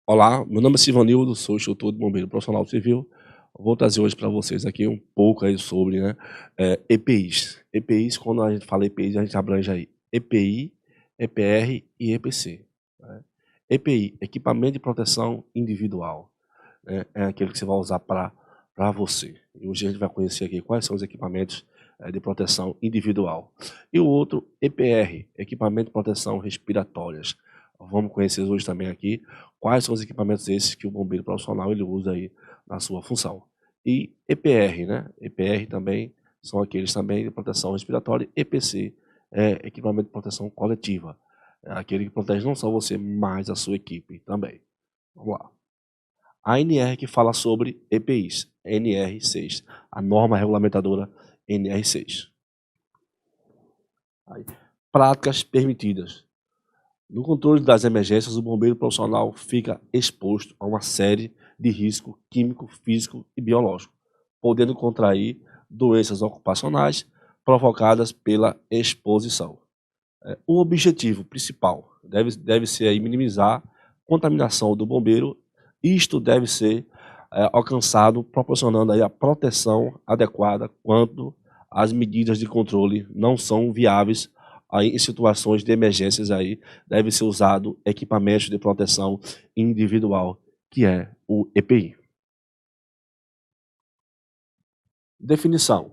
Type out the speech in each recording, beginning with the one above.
Olá, meu nome é Silvanildo, sou instrutor de bombeiro profissional civil. Vou trazer hoje para vocês aqui um pouco aí sobre, EPIs. EPIs, quando a gente fala EPIs, a gente abrange aí EPI, EPR e EPC. Né? EPI, equipamento de proteção individual, né? É aquele que você vai usar para você. E hoje a gente vai conhecer aqui quais são os equipamentos de proteção individual. E o outro, EPR, equipamento de proteção respiratórias. Vamos conhecer hoje também aqui quais são os equipamentos esses que o bombeiro profissional ele usa aí na sua função. E EPR, né? EPR também são aqueles também de proteção respiratória. EPC é equipamento de proteção coletiva. É aquele que protege não só você, mas a sua equipe também. Vamos lá. A NR que fala sobre EPIs, NR6, a norma regulamentadora NR6. Aí, práticas permitidas. No controle das emergências, o bombeiro profissional fica exposto a uma série de riscos químico, físico e biológico, podendo contrair doenças ocupacionais provocadas pela exposição. O objetivo principal deve ser aí minimizar a contaminação do bombeiro. Isto deve ser alcançado proporcionando aí a proteção adequada quando as medidas de controle não são viáveis. Aí, em situações de emergências, aí, deve ser usado equipamentos de proteção individual, que é o EPI. Definição.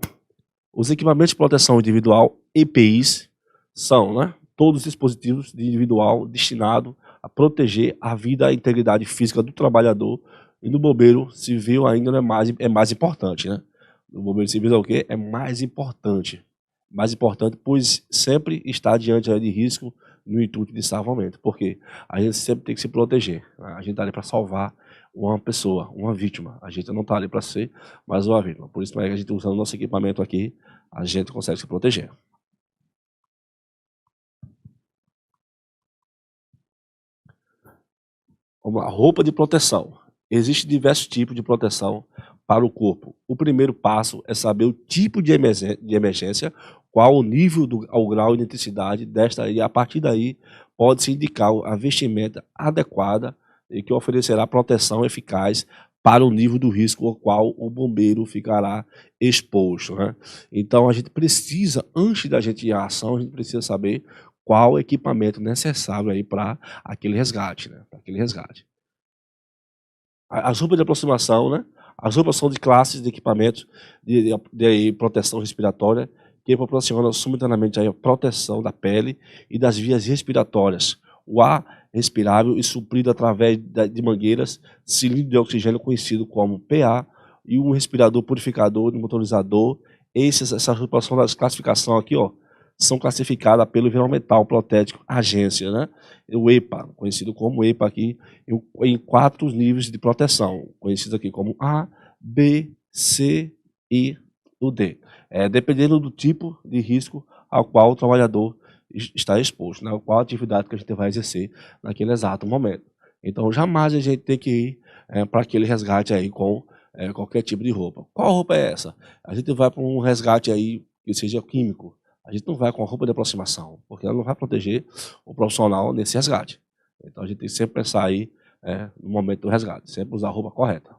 Os equipamentos de proteção individual, EPIs, são todos os dispositivos de individual destinados a proteger a vida e a integridade física do trabalhador, e no bombeiro civil ainda é mais importante. Né? No bombeiro civil é o quê? É mais importante. Mais importante, pois sempre está diante de risco no intuito de salvamento. Porque a gente sempre tem que se proteger. A gente está ali para salvar uma pessoa, uma vítima. A gente não está ali para ser mais uma vítima. Por isso que a gente usando nosso equipamento aqui, a gente consegue se proteger. Vamos lá, roupa de proteção. Existem diversos tipos de proteção para o corpo. O primeiro passo é saber o tipo de emergência, qual o nível, ao grau de intensidade desta, e a partir daí pode-se indicar a vestimenta adequada e que oferecerá proteção eficaz para o nível do risco ao qual o bombeiro ficará exposto. Né? Então a gente precisa, antes da gente ir à ação, a gente precisa saber qual equipamento necessário aí para aquele resgate, né? Para aquele resgate. As roupas de aproximação, né? As roupas são de classes de equipamentos de proteção respiratória que proporcionam simultaneamente a proteção da pele e das vias respiratórias. O ar respirável e suprido através de mangueiras, cilindro de oxigênio conhecido como PA e um respirador purificador de motorizador. Essa roupas são das classificação aqui, ó, são classificadas pelo Environmental Protético Agência, né? O EPA, conhecido como EPA aqui, em 4 níveis de proteção, conhecidos aqui como A, B, C e o D. Dependendo do tipo de risco ao qual o trabalhador está exposto, né? Qual a atividade que a gente vai exercer naquele exato momento. Então, jamais a gente tem que ir para aquele resgate aí com qualquer tipo de roupa. Qual roupa é essa? A gente vai para um resgate aí que seja químico. A gente não vai com a roupa de aproximação, porque ela não vai proteger o profissional nesse resgate. Então a gente tem que sempre pensar aí no momento do resgate, sempre usar a roupa correta.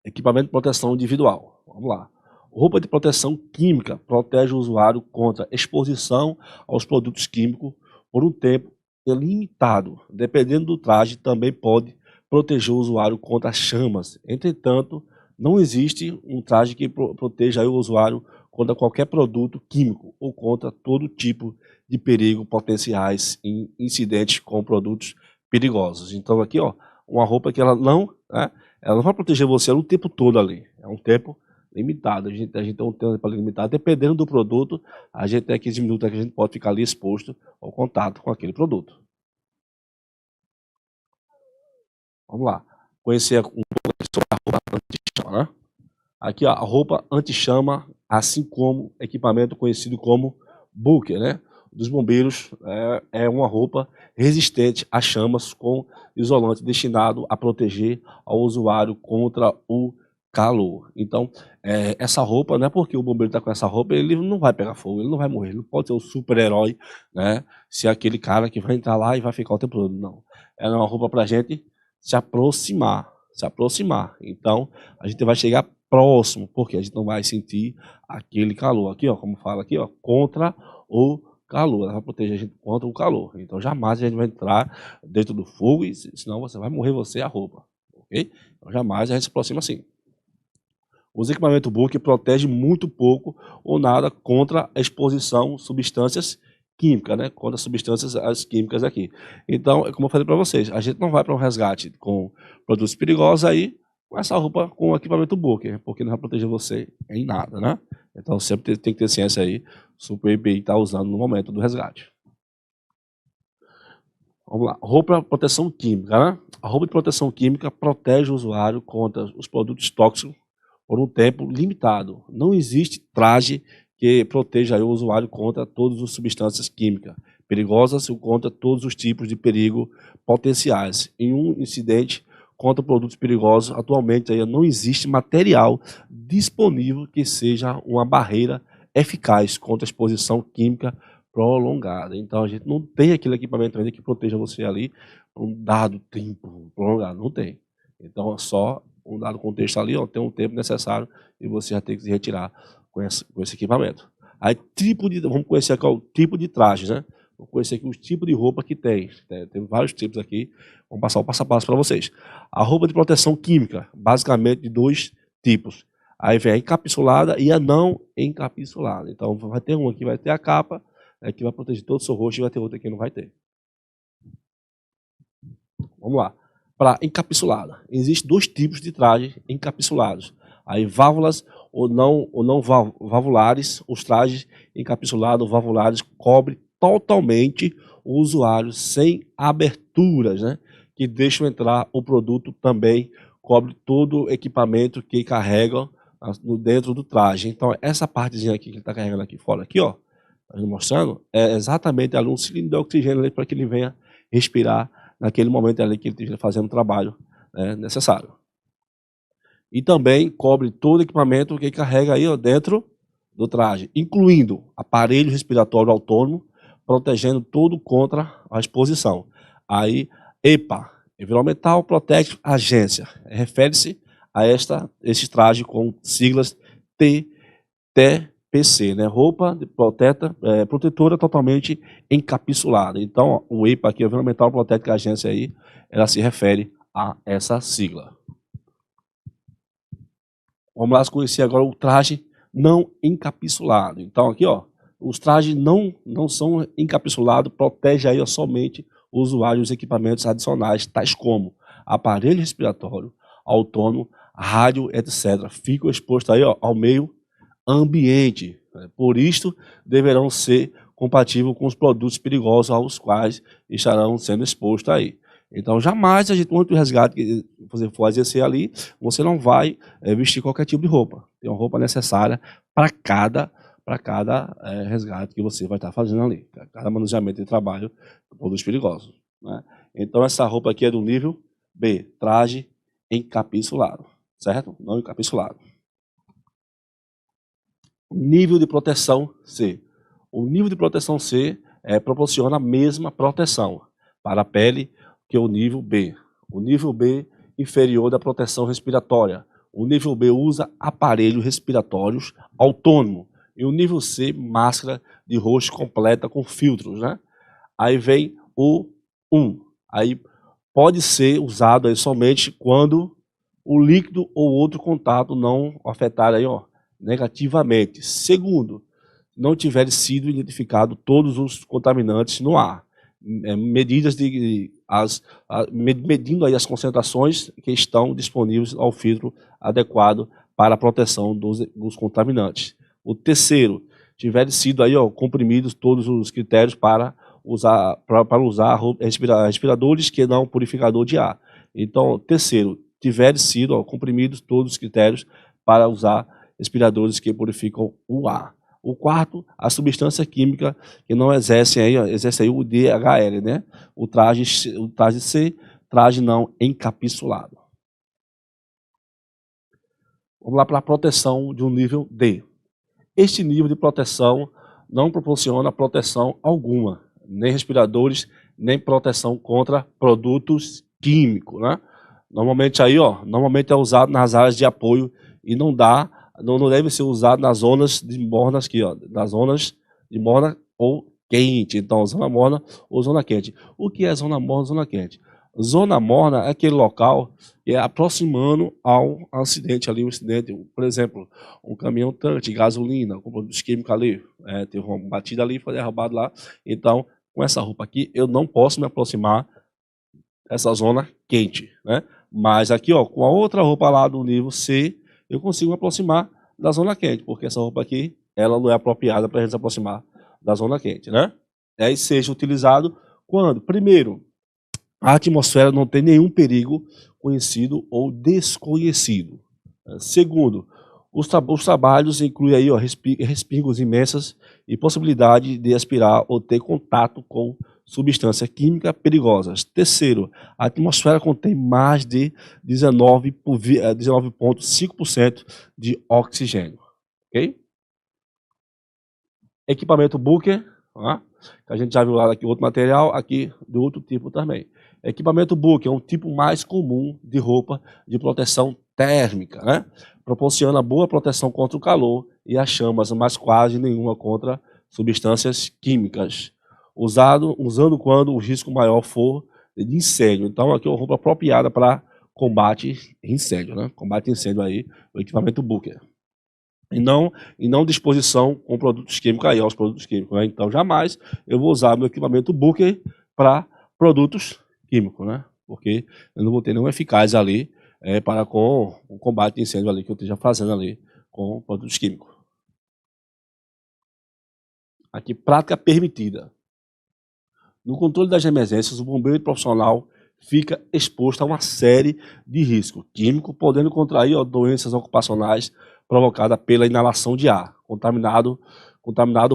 Equipamento de proteção individual. Vamos lá. Roupa de proteção química protege o usuário contra exposição aos produtos químicos por um tempo limitado. Dependendo do traje, também pode proteger o usuário contra chamas. Entretanto, não existe um traje que proteja o usuário contra qualquer produto químico ou contra todo tipo de perigo potenciais em incidentes com produtos perigosos. Então aqui, ó, uma roupa que ela não vai proteger você o tempo todo ali. É um tempo limitado. A gente tem um tempo limitado. Dependendo do produto, a gente tem 15 minutos que a gente pode ficar ali exposto ao contato com aquele produto. Vamos lá. Conhecer um pouco sobre a roupa anti-chama, né? Aqui, ó, a roupa anti-chama, assim como equipamento conhecido como bunker, né? Dos bombeiros, é uma roupa resistente a chamas com isolante destinado a proteger ao usuário contra o calor. Então, essa roupa, não é porque o bombeiro está com essa roupa, ele não vai pegar fogo, ele não vai morrer, ele não pode ser o super-herói, né? Se é aquele cara que vai entrar lá e vai ficar o tempo todo, não. É uma roupa para a gente se aproximar, se aproximar. Então, a gente vai chegar próximo, porque a gente não vai sentir aquele calor. Aqui, ó, como fala aqui, ó, contra o calor. Ela vai proteger a gente contra o calor. Então, jamais a gente vai entrar dentro do fogo, senão você vai morrer você e a roupa, ok? Então, jamais a gente se aproxima assim. Os equipamentos Book protegem muito pouco ou nada contra a exposição a substâncias químicas, né? Contra substâncias as químicas aqui. Então, como eu falei para vocês, a gente não vai para um resgate com produtos perigosos aí com essa roupa com o equipamento Book, porque não vai proteger você em nada, né? Então, sempre tem que ter ciência aí sobre o EPI está usando no momento do resgate. Vamos lá, roupa proteção química, né? A roupa de proteção química protege o usuário contra os produtos tóxicos por um tempo limitado. Não existe traje que proteja o usuário contra todas as substâncias químicas perigosas ou contra todos os tipos de perigo potenciais. Em um incidente contra produtos perigosos, atualmente aí não existe material disponível que seja uma barreira eficaz contra a exposição química prolongada. Então a gente não tem aquele equipamento ainda que proteja você ali por um dado tempo prolongado, não tem. Então é só um dado contexto ali, ó, tem um tempo necessário e você já tem que se retirar com esse equipamento. Aí vamos conhecer aqui o tipo de trajes, né? Vamos conhecer aqui os tipos de roupa que tem. Tem vários tipos aqui. Vamos passar o passo a passo para vocês. A roupa de proteção química, basicamente de dois tipos. Aí vem a encapsulada e a não encapsulada. Então vai ter uma que vai ter a capa, que vai proteger todo o seu rosto, e vai ter outra que não vai ter. Vamos lá. Para encapsulada, existem dois tipos de trajes encapsulados. Aí válvulas ou não valvulares, os trajes encapsulados valvulares cobrem totalmente o usuário sem aberturas, né? Que deixam entrar o produto também, cobre todo o equipamento que carrega dentro do traje. Então essa partezinha aqui que ele está carregando aqui fora, aqui, ó, mostrando, é exatamente ali um cilindro de oxigênio para que ele venha respirar naquele momento ali que ele esteja fazendo o trabalho, né, necessário. E também cobre todo o equipamento que carrega aí, ó, dentro do traje, incluindo aparelho respiratório autônomo, protegendo tudo contra a exposição. Aí, EPA, Environmental Protection Agency, refere-se a esse traje com siglas TPC, né? Roupa de protetora totalmente encapsulada. Então, ó, o EPA aqui, Environmental Protection Agency aí, ela se refere a essa sigla. Vamos lá conhecer agora o traje não encapsulado. Então, aqui, ó, os trajes não são encapsulados, protege aí, ó, somente o usuário dos equipamentos adicionais, tais como aparelho respiratório, autônomo, rádio, etc. Ficam expostos aí, ó, ao meio ambiente. Por isto, deverão ser compatíveis com os produtos perigosos aos quais estarão sendo expostos aí. Então, jamais a gente, quando o resgate que você for exercer ali, você não vai vestir qualquer tipo de roupa. Tem uma roupa necessária para cada resgate que você vai estar fazendo ali, cada manuseamento de trabalho de produtos perigosos, né? Então, essa roupa aqui é do nível B, traje encapsulado, certo? Não encapsulado. Nível de proteção C. O nível de proteção C proporciona a mesma proteção para a pele que o nível B. O nível B inferior da proteção respiratória. O nível B usa aparelhos respiratórios autônomos. E o nível C, máscara de rosto completa com filtros, né? Aí vem o 1. Aí pode ser usado aí somente quando o líquido ou outro contato não afetar aí, ó, negativamente. Segundo, não tiverem sido identificados todos os contaminantes no ar. Medindo aí as concentrações que estão disponíveis ao filtro adequado para a proteção dos contaminantes. O terceiro, tiverem sido aí, ó, comprimidos todos os critérios para usar respiradores que não purificador de ar. Então, terceiro, tiverem sido, ó, comprimidos todos os critérios para usar respiradores que purificam o ar. O quarto, a substância química que não exerce aí o DHL, né? O traje C, traje não encapsulado. Vamos lá para a proteção de um nível D. Este nível de proteção não proporciona proteção alguma, nem respiradores, nem proteção contra produtos químicos, né? Normalmente aí, ó, normalmente é usado nas áreas de apoio e não deve ser usado nas zonas de mornas aqui, ó, nas zonas de morna ou quente. Então, zona morna ou zona quente. O que é zona morna ou zona quente? Zona morna é aquele local que é aproximando ao acidente ali, o acidente, por exemplo, um caminhão tanque de gasolina, com produtos químicos ali, teve uma batida ali, foi derrubado lá. Então, com essa roupa aqui, eu não posso me aproximar dessa zona quente, né? Mas aqui, ó, com a outra roupa lá do nível C, eu consigo me aproximar da zona quente, porque essa roupa aqui, ela não é apropriada para a gente se aproximar da zona quente, né? Aí seja utilizado quando? Primeiro, a atmosfera não tem nenhum perigo conhecido ou desconhecido. Segundo, os trabalhos incluem aí, ó, respingos imensas e possibilidade de aspirar ou ter contato com substâncias químicas perigosas. Terceiro, a atmosfera contém mais de 19,5% de oxigênio. Ok? Equipamento Booker, tá? Que a gente já viu lá aqui outro material, aqui do outro tipo também. Equipamento Booker é um tipo mais comum de roupa de proteção térmica, né? Proporciona boa proteção contra o calor e as chamas, mas quase nenhuma contra substâncias químicas. Usando quando o risco maior for de incêndio. Então, aqui é uma roupa apropriada para combate incêndio, né? Combate incêndio aí, o equipamento Booker. E não disposição com produtos químicos aí, aos produtos químicos, né? Então, jamais eu vou usar meu equipamento Booker para produtos químicos, né? Porque eu não vou ter nenhuma eficácia ali para com o combate de incêndio ali que eu esteja fazendo ali com produtos químicos. Aqui, prática permitida. No controle das emergências, o bombeiro profissional fica exposto a uma série de riscos químicos, podendo contrair doenças ocupacionais provocadas pela inalação de ar, contaminado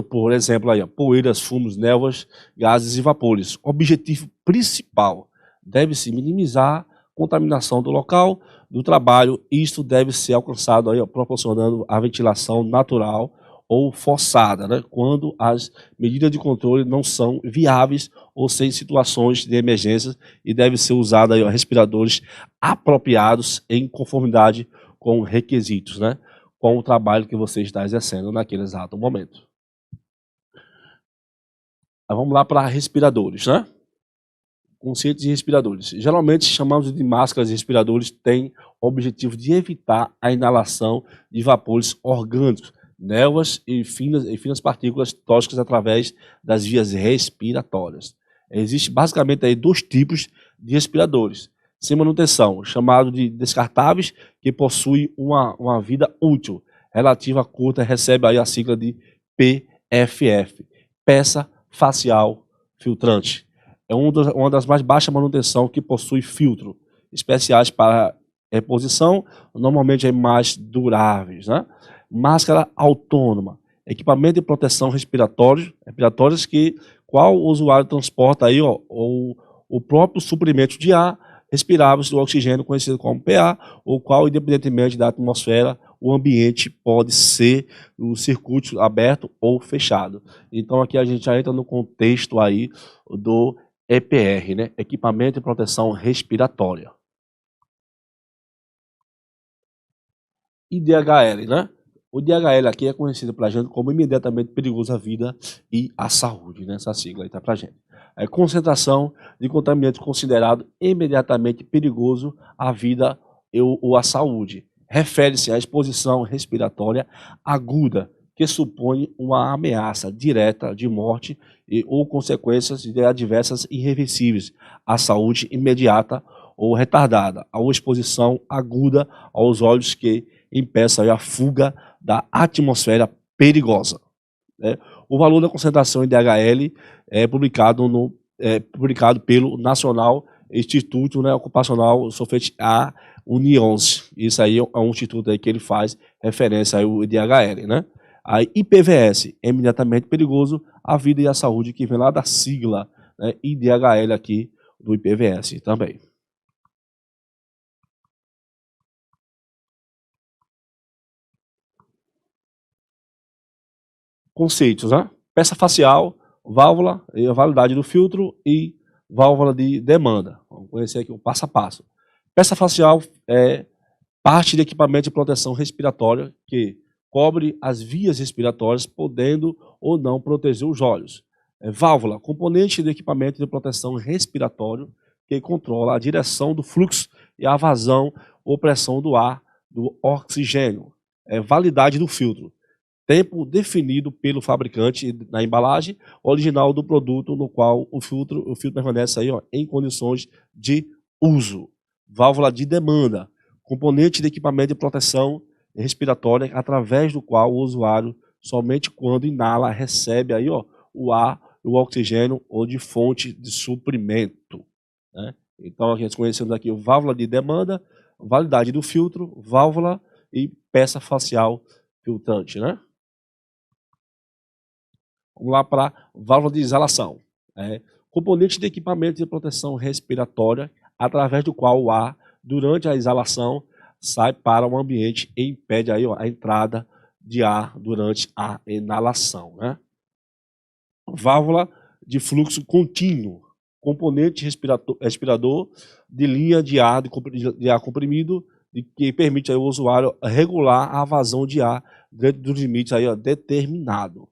por exemplo, aí, poeiras, fumos, névoas, gases e vapores. O objetivo principal deve-se minimizar a contaminação do local do trabalho. Isto deve ser alcançado aí, proporcionando a ventilação natural ou forçada, né, quando as medidas de controle não são viáveis ou sem situações de emergência e deve ser usado aí, respiradores apropriados em conformidade com requisitos, né, com o trabalho que você está exercendo naquele exato momento. Vamos lá para respiradores, né? Conceitos de respiradores. Geralmente chamamos de máscaras e respiradores, têm o objetivo de evitar a inalação de vapores orgânicos, névoas e finas partículas tóxicas através das vias respiratórias. Existem basicamente aí dois tipos de respiradores. Sem manutenção, chamado de descartáveis, que possuem uma vida útil relativa curta, recebe aí a sigla de PFF, peça facial filtrante. É uma das mais baixas manutenção que possui filtro especiais para reposição, normalmente mais duráveis, né? Máscara autônoma, equipamento de proteção respiratórios que qual o usuário transporta aí, ó, o próprio suprimento de ar respirável do oxigênio, conhecido como PA, o qual, independentemente da atmosfera, o ambiente pode ser o circuito aberto ou fechado. Então aqui a gente já entra no contexto aí do EPR, né? Equipamento de proteção respiratória. IDHL, né? O DHL aqui é conhecido para a gente como imediatamente perigoso à vida e à saúde, né? Essa sigla aí tá para a gente. É concentração de contaminante considerado imediatamente perigoso à vida ou à saúde. Refere-se à exposição respiratória aguda, que supõe uma ameaça direta de morte ou consequências adversas irreversíveis à saúde imediata ou retardada, a exposição aguda aos olhos que impeça a fuga da atmosfera perigosa. Né? O valor da concentração em DHL é publicado pelo Nacional Instituto, né, Ocupacional Sofret A Uniões. Isso aí é um instituto aí que ele faz referência ao DHL, né? A IPVS é imediatamente perigoso à vida e à saúde, que vem lá da sigla, né, IDHL aqui do IPVS também. conceitos, né? Peça facial, válvula, e a validade do filtro e válvula de demanda. Vamos conhecer aqui o passo a passo. Peça facial é parte de equipamento de proteção respiratória que cobre as vias respiratórias, podendo ou não proteger os olhos. Válvula, componente do equipamento de proteção respiratório que controla a direção do fluxo e a vazão ou pressão do ar, do oxigênio. Validade do filtro. Tempo definido pelo fabricante na embalagem original do produto no qual o filtro permanece aí, ó, em condições de uso. Válvula de demanda, componente de equipamento de proteção respiratória através do qual o usuário, somente quando inala, recebe aí, ó, o ar, o oxigênio ou de fonte de suprimento, né? Então, a gente conhecendo aqui o válvula de demanda, validade do filtro, válvula e peça facial filtrante, né? Vamos lá para válvula de exalação. Componente de equipamento de proteção respiratória, através do qual o ar, durante a exalação, sai para o ambiente e impede aí, ó, a entrada de ar durante a inalação, né? Válvula de fluxo contínuo, componente respirador de linha de ar comprimido, que permite ao usuário regular a vazão de ar dentro dos limites aí, ó, determinado.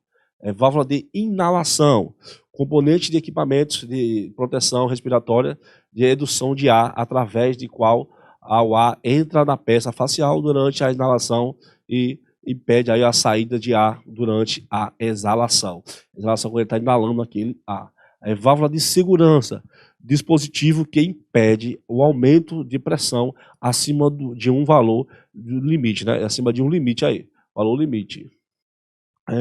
Válvula de inalação, componente de equipamentos de proteção respiratória de redução de ar, através de qual o ar entra na peça facial durante a inalação e impede aí a saída de ar durante a exalação. Exalação quando ele está inalando aquele ar. Válvula de segurança, dispositivo que impede o aumento de pressão acima de um valor do limite, né? Acima de um limite aí, valor limite.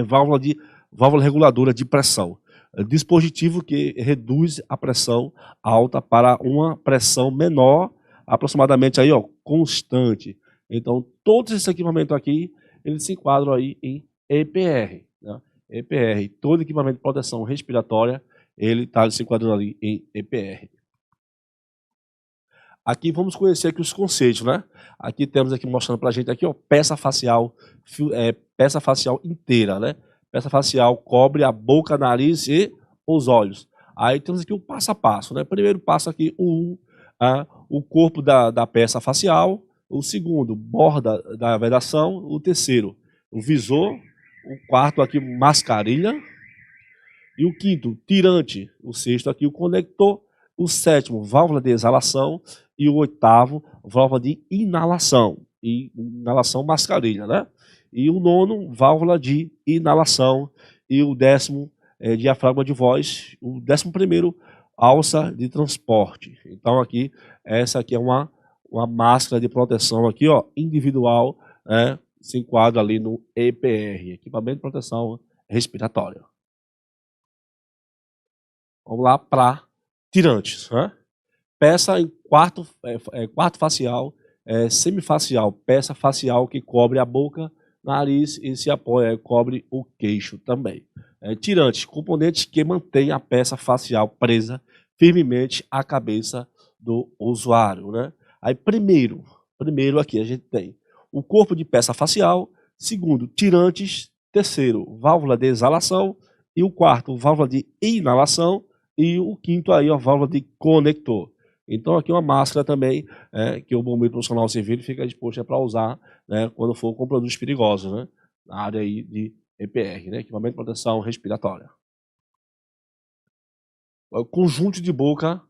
Válvula reguladora de pressão, dispositivo que reduz a pressão alta para uma pressão menor, aproximadamente aí, ó, constante. Então, todos esses equipamentos aqui, eles se enquadram aí em EPR, né? EPR, todo equipamento de proteção respiratória, ele está se enquadrando ali em EPR. Aqui vamos conhecer aqui os conceitos, né? Aqui temos aqui mostrando para a gente aqui, ó, peça facial inteira, né? Peça facial cobre a boca, nariz e os olhos. Aí temos aqui o passo a passo, né? Primeiro passo aqui, o corpo da peça facial. O segundo, borda da vedação. O terceiro, o visor. O quarto aqui, mascarilha. E o quinto, tirante. O sexto aqui, o conector. O sétimo, válvula de exalação. E o oitavo, válvula de inalação. E inalação mascarilha, né? E o nono, válvula de inalação. E o décimo, diafragma de voz. O 11º, alça de transporte. Então aqui, essa aqui é uma máscara de proteção aqui, ó, individual, né? Se enquadra ali no EPR, equipamento de proteção respiratória. Vamos lá para tirantes, né? Peça em quarto facial, semifacial, peça facial que cobre a boca, nariz e se apoia, cobre o queixo também. Tirantes, componentes que mantêm a peça facial presa firmemente à cabeça do usuário, né? Aí primeiro aqui a gente tem o corpo de peça facial, segundo, tirantes, terceiro, válvula de exalação, e o quarto, válvula de inalação, e o quinto aí, a válvula de conector. Então aqui uma máscara também, que o bombeiro profissional civil fica disposto para usar, né, quando for com produtos perigosos, né, na área aí de EPR, né, equipamento de proteção respiratória. O conjunto de boca,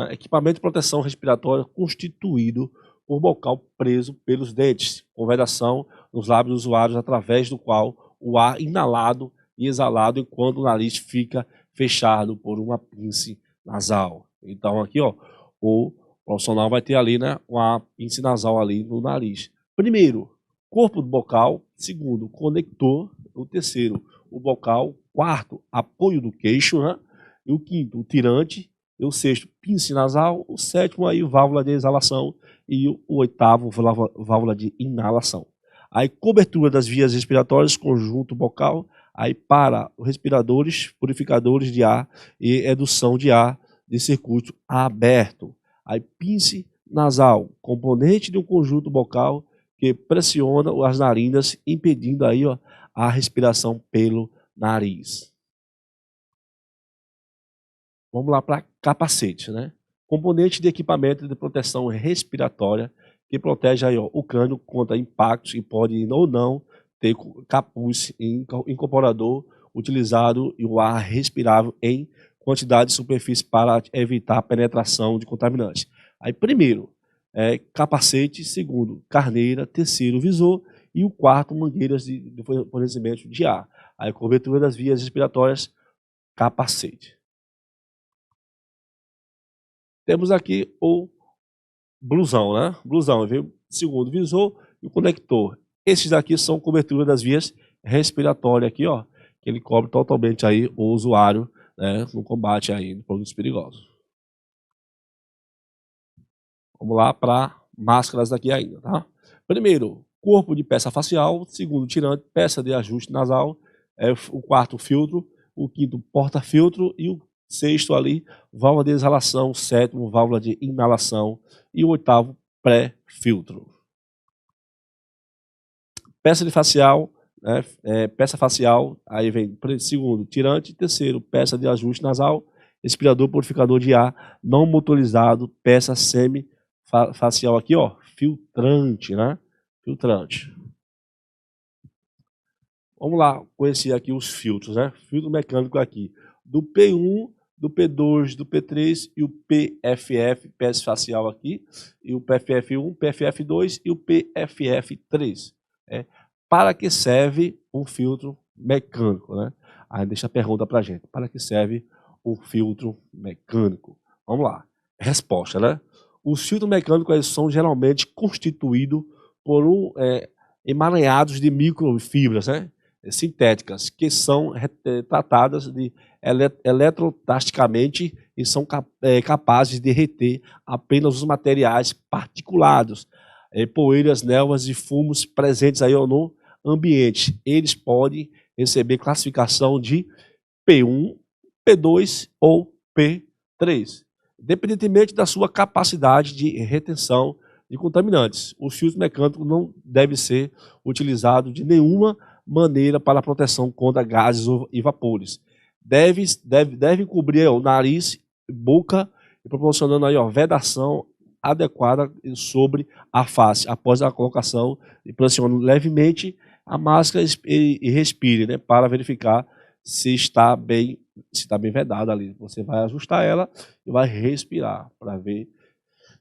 equipamento de proteção respiratória constituído por bocal preso pelos dentes, com vedação nos lábios dos usuários, através do qual o ar inalado e exalado enquanto o nariz fica fechado por uma pince nasal. Então aqui, ó, o profissional vai ter ali, né, uma pince nasal ali no nariz. Primeiro, corpo do bocal. Segundo, conector. O terceiro, o bocal. Quarto, apoio do queixo, né? E o quinto, o tirante. E o sexto, pince nasal. O sétimo, aí, válvula de exalação. E o oitavo, válvula de inalação. Aí, cobertura das vias respiratórias, conjunto bocal. Aí, para os respiradores, purificadores de ar e redução de ar de circuito aberto. Aí, pince nasal, componente de um conjunto bocal que pressiona as narinas, impedindo aí, ó, a respiração pelo nariz. Vamos lá para capacete, né? Componente de equipamento de proteção respiratória que protege aí, ó, o crânio contra impactos e pode ou não ter capuz incorporador utilizado e o ar respirável em quantidade de superfície para evitar a penetração de contaminantes. Aí, primeiro, capacete, segundo, carneira, terceiro, visor e o quarto, mangueiras de fornecimento de ar. Aí, cobertura das vias respiratórias, capacete. Temos aqui o blusão, né? Blusão, viu? Segundo, visor e o conector. Esses daqui são cobertura das vias respiratórias aqui, ó, que ele cobre totalmente aí o usuário, né, no combate aí de produtos perigosos. Vamos lá para máscaras aqui ainda, tá? Primeiro, corpo de peça facial. Segundo, tirante, peça de ajuste nasal. O quarto, filtro. O quinto, porta-filtro. E o sexto ali, válvula de exalação. Sétimo, válvula de inalação. E o oitavo, pré-filtro. Peça de facial, né? Peça facial, aí vem segundo, tirante. Terceiro, peça de ajuste nasal. Respirador purificador de ar não motorizado. Peça semi-facial aqui, ó, filtrante, né? Filtrante. Vamos lá conhecer aqui os filtros, né? Filtro mecânico aqui. Do P1, do P2, do P3 e o PFF, peça facial aqui, e o PFF1, PFF2 e o PFF3. Para que serve um filtro mecânico, né? Aí deixa a pergunta pra gente. Para que serve um filtro mecânico? Vamos lá. Resposta, né? Os filtros mecânicos são geralmente constituídos por emaranhados de microfibras, né, sintéticas, que são tratadas de eletrostaticamente e são capazes de reter apenas os materiais particulados, poeiras, névoas e fumos presentes aí no ambiente. Eles podem receber classificação de P1, P2 ou P3. Independentemente da sua capacidade de retenção de contaminantes. Os filtros mecânicos não devem ser utilizados de nenhuma maneira para a proteção contra gases e vapores. Devem cobrir o nariz, boca, proporcionando aí, ó, vedação adequada sobre a face, após a colocação, e pressionando levemente a máscara e respire, né, para verificar se está bem vedada ali. Você vai ajustar ela e vai respirar para ver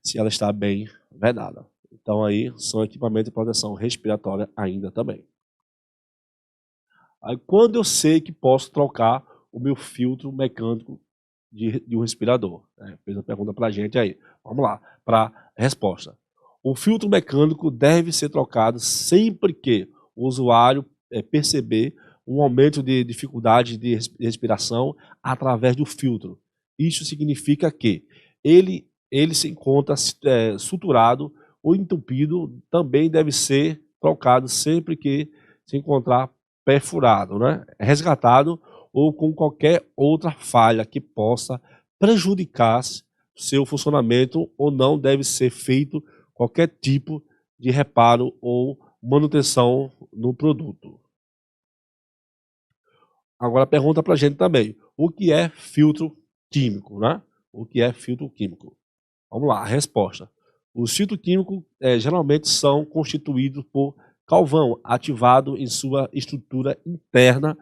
se ela está bem vedada. Então aí são equipamentos de proteção respiratória ainda também. Aí quando eu sei que posso trocar o meu filtro mecânico de um respirador? Fez uma pergunta para a gente aí. Vamos lá, para a resposta. O filtro mecânico deve ser trocado sempre que o usuário perceber um aumento de dificuldade de respiração através do filtro. Isso significa que ele se encontra suturado ou entupido, também deve ser trocado sempre que se encontrar perfurado, né, resgatado ou com qualquer outra falha que possa prejudicar seu funcionamento, ou não deve ser feito qualquer tipo de reparo ou manutenção no produto. Agora pergunta para a gente também, o que é filtro químico, né? O que é filtro químico? Vamos lá, a resposta. Os filtros químicos geralmente são constituídos por carvão ativado em sua estrutura interna,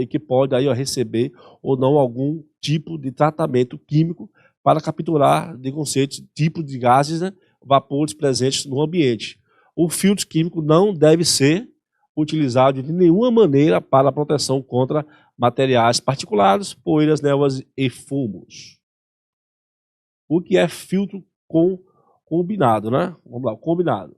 que pode aí, ó, receber ou não algum tipo de tratamento químico para capturar de conceitos, tipos de gases, né, vapores presentes no ambiente. O filtro químico não deve ser utilizado de nenhuma maneira para a proteção contra materiais particulares, poeiras, névoas e fumos. O que é filtro combinado, né? Vamos lá, combinado.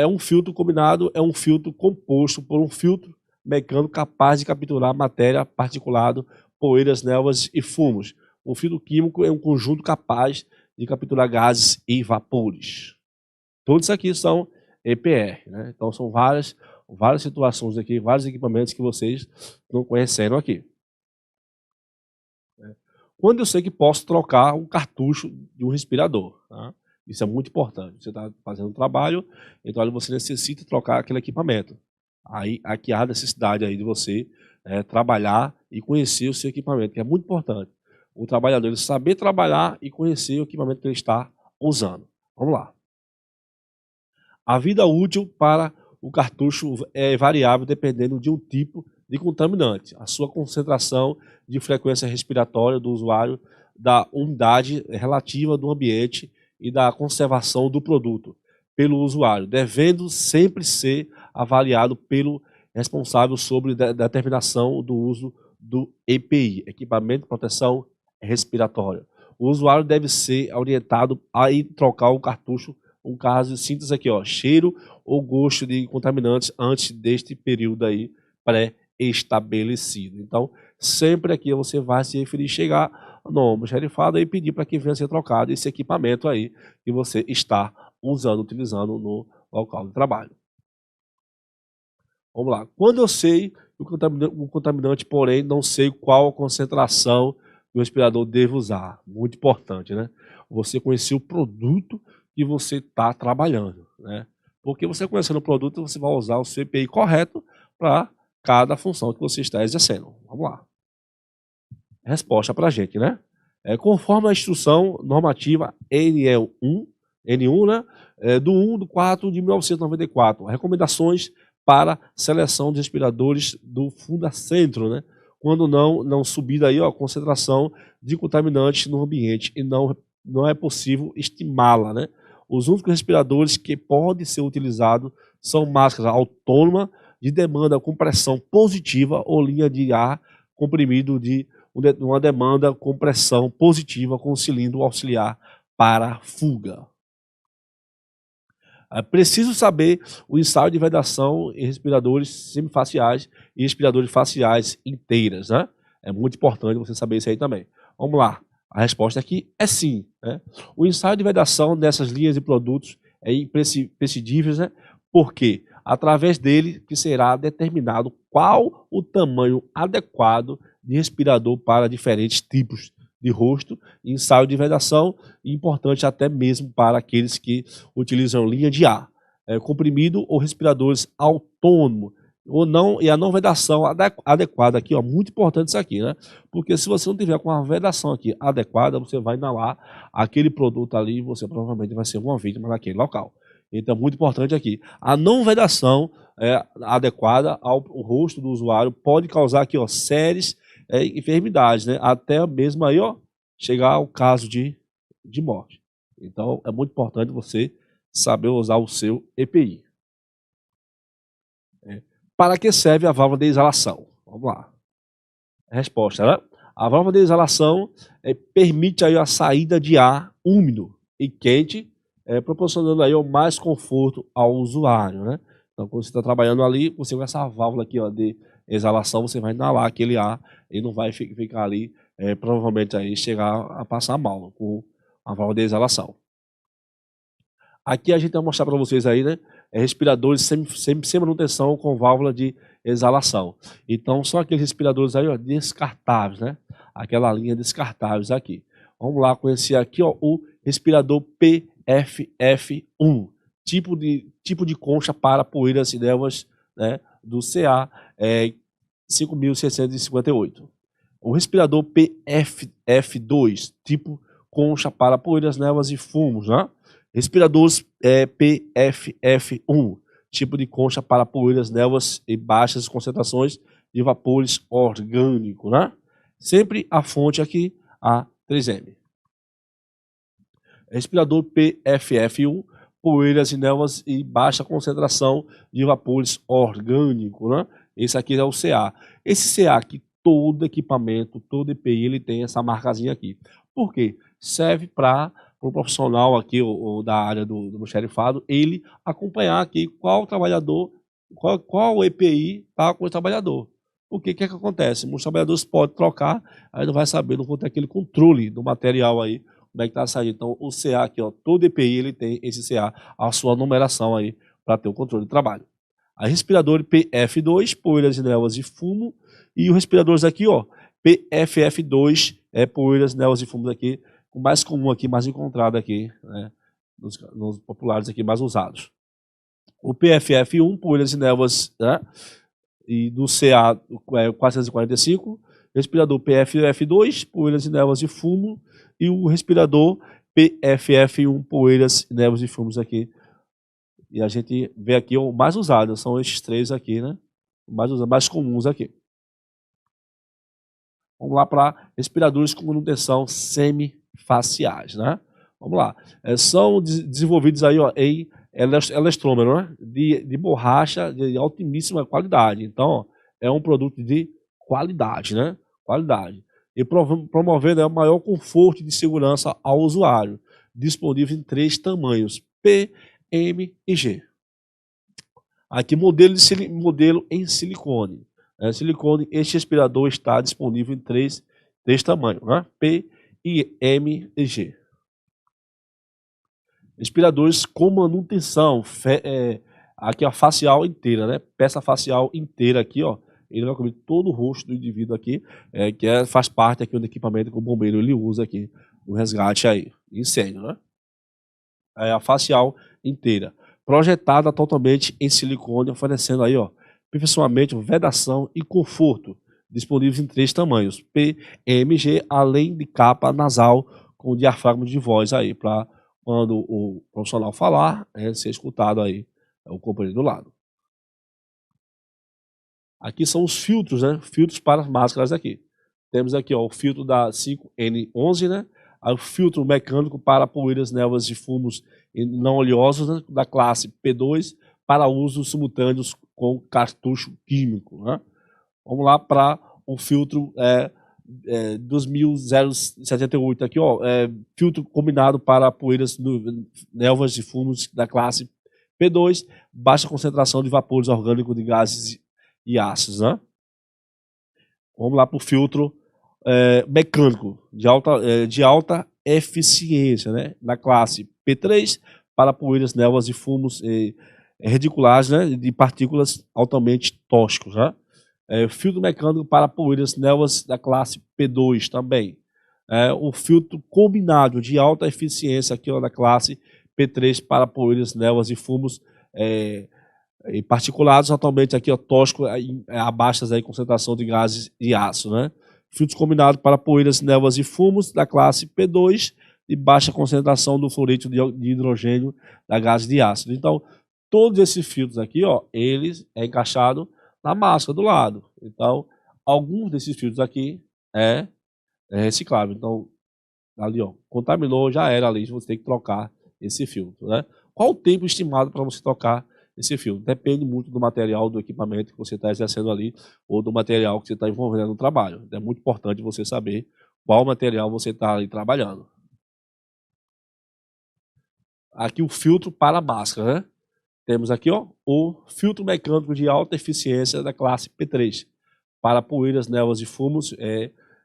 Um filtro combinado é um filtro composto por um filtro mecânico capaz de capturar matéria particulada, poeiras, névoas e fumos. Um filtro químico é um conjunto capaz de capturar gases e vapores. Todos isso aqui são EPR, né? Então são várias situações aqui, vários equipamentos que vocês não conheceram aqui. Quando eu sei que posso trocar um cartucho de um respirador, tá? Isso é muito importante. Você está fazendo um trabalho, então você necessita trocar aquele equipamento. Aí aqui há a necessidade aí de você trabalhar e conhecer o seu equipamento, que é muito importante. O trabalhador ele saber trabalhar e conhecer o equipamento que ele está usando. Vamos lá. A vida útil para o cartucho é variável dependendo de um tipo de contaminante, a sua concentração de frequência respiratória do usuário, da umidade relativa do ambiente e da conservação do produto pelo usuário, devendo sempre ser avaliado pelo responsável sobre a determinação do uso do EPI, Equipamento de Proteção Respiratória. O usuário deve ser orientado a ir trocar o cartucho, um caso de síntese aqui, ó, cheiro ou gosto de contaminantes antes deste período aí pré-estabelecido. Então, sempre aqui você vai se referir, chegar no almoxarifado e pedir para que venha ser trocado esse equipamento aí que você está usando, utilizando no local de trabalho. Vamos lá. Quando eu sei o contaminante, porém, não sei qual a concentração que o respirador deve usar. Muito importante, né? Você conhecer o produto que você está trabalhando, né? Porque você conhecendo o produto, você vai usar o CPI correto para cada função que você está exercendo. Vamos lá. Resposta para a gente, né? Conforme a instrução normativa N1, né? Do 1/4 de 1994, recomendações para seleção de respiradores do Fundacentro, né? Quando não subir aí, ó, a concentração de contaminantes no ambiente e não é possível estimá-la, né? Os únicos respiradores que podem ser utilizados são máscaras autônomas de demanda com pressão positiva ou linha de ar comprimido de uma demanda com pressão positiva com cilindro auxiliar para fuga. É preciso saber o ensaio de vedação em respiradores semifaciais e respiradores faciais inteiras, né? É muito importante você saber isso aí também. Vamos lá. A resposta aqui é sim, né? O ensaio de vedação dessas linhas de produtos é imprescindível, né? Porque através dele que será determinado qual o tamanho adequado de respirador para diferentes tipos de rosto, ensaio de vedação, importante até mesmo para aqueles que utilizam linha de ar, comprimido ou respiradores autônomos, ou não, e a não vedação adequada aqui, ó, muito importante isso aqui, né? Porque se você não tiver com a vedação aqui adequada, você vai inalar aquele produto ali e você provavelmente vai ser uma vítima naquele local. Então, muito importante aqui. A não vedação adequada ao rosto do usuário pode causar aqui, ó, sérias enfermidades, né? Até mesmo aí, ó, chegar ao caso de morte. Então, é muito importante você saber usar o seu EPI. Para que serve a válvula de exalação? Vamos lá. Resposta, né? A válvula de exalação permite aí a saída de ar úmido e quente, proporcionando aí o mais conforto ao usuário, né? Então, quando você está trabalhando ali, você com essa válvula aqui, ó, de exalação, você vai inalar aquele ar e não vai ficar ali, provavelmente aí chegar a passar mal com a válvula de exalação. Aqui a gente vai mostrar para vocês aí, né? Respiradores sem manutenção com válvula de exalação. Então, são aqueles respiradores aí, ó, descartáveis, né? Aquela linha descartáveis aqui. Vamos lá conhecer aqui, ó, o respirador PFF1, tipo de concha para poeiras e névoas, né, do CA 5658. O respirador PFF2, tipo concha para poeiras, névoas e fumos, né? Respiradores PFF1, tipo de concha para poeiras, névoas e baixas concentrações de vapores orgânicos, né? Sempre a fonte aqui, a 3M. Respirador PFF1, poeiras e névoas e baixa concentração de vapores orgânicos, né? Esse aqui é o CA. Esse CA aqui, todo equipamento, todo EPI, ele tem essa marcazinha aqui. Por quê? Serve para o profissional aqui, ou da área do almoxarifado, ele acompanhar aqui qual trabalhador, qual EPI está com o trabalhador. Porque o que acontece? Muitos trabalhadores podem trocar, aí não vai saber, não vou ter aquele controle do material aí, como é que está saindo. Então, o CA aqui, ó, todo EPI ele tem esse CA, a sua numeração aí, para ter o controle de trabalho. A respirador PF2, poeiras e névoas e fumo, e os respiradores aqui, ó, PFF2, poeiras, névoas e fumos aqui, o mais comum aqui, mais encontrado aqui, né, nos populares aqui mais usados. O PFF1, poeiras e névoas, né, e do CA 445, respirador PFF2, poeiras e névoas de fumo, e o respirador PFF1, poeiras e névoas de fumos aqui. E a gente vê aqui o mais usado, são esses três aqui, né? Mais comuns aqui. Vamos lá para respiradores com manutenção semifaciais, né? Vamos lá. São desenvolvidos aí, ó, em elestrômero, né? De borracha de altíssima qualidade. Então, ó, é um produto de qualidade, né? Qualidade. E promovendo o maior conforto de segurança ao usuário. Disponível em 3 tamanhos: P, M e G. Aqui, modelo em silicone. Silicone, este respirador está disponível em 3 tamanhos, né? P, I, M e G. Respiradores com manutenção, aqui a facial inteira, né? Peça facial inteira aqui, ó. Ele vai cobrir todo o rosto do indivíduo aqui, faz parte aqui do equipamento que o bombeiro ele usa aqui no resgate aí, incêndio, né? É a facial inteira, projetada totalmente em silicone, oferecendo aí, ó, aperfeiçoamento, vedação e conforto, disponíveis em 3 tamanhos, P, M, G, além de capa nasal com diafragma de voz aí, para quando o profissional falar, ser escutado aí, o companheiro do lado. Aqui são os filtros, né? Filtros para as máscaras aqui. Temos aqui, ó, o filtro da 5N11, né? Aí o filtro mecânico para poeiras, névoas e fumos não oleosos, né? Da classe P2 para usos simultâneos com cartucho químico, né? Vamos lá para o filtro 2078 aqui, ó, filtro combinado para poeiras, névoas e fumos da classe P2, baixa concentração de vapores orgânicos de gases e ácidos, né? Vamos lá para o filtro mecânico de alta eficiência, né? Na classe P3 para poeiras, névoas e fumos reticulares, né? De partículas altamente tóxicos, né? Filtro mecânico para poeiras, névoas da classe P2 também. O filtro combinado de alta eficiência aqui, ó, da classe P3 para poeiras, névoas e fumos e particulados, atualmente aqui, ó, tóxico, abaixo aí concentração de gases e ácido, né? Filtros combinados para poeiras, névoas e fumos da classe P2 e baixa concentração do fluoreto de hidrogênio da gases de ácido. Então, todos esses filtros aqui, ó, eles encaixado na máscara do lado. Então, alguns desses filtros aqui é reciclável. Então, ali, ó, contaminou, já era ali, você tem que trocar esse filtro, né? Qual o tempo estimado para você trocar esse filtro? Depende muito do material, do equipamento que você está exercendo ali, ou do material que você está envolvendo no trabalho. É muito importante você saber qual material você está ali trabalhando. Aqui o filtro para máscara, né? Temos aqui, ó, o filtro mecânico de alta eficiência da classe P3 para poeiras, névoas e fumos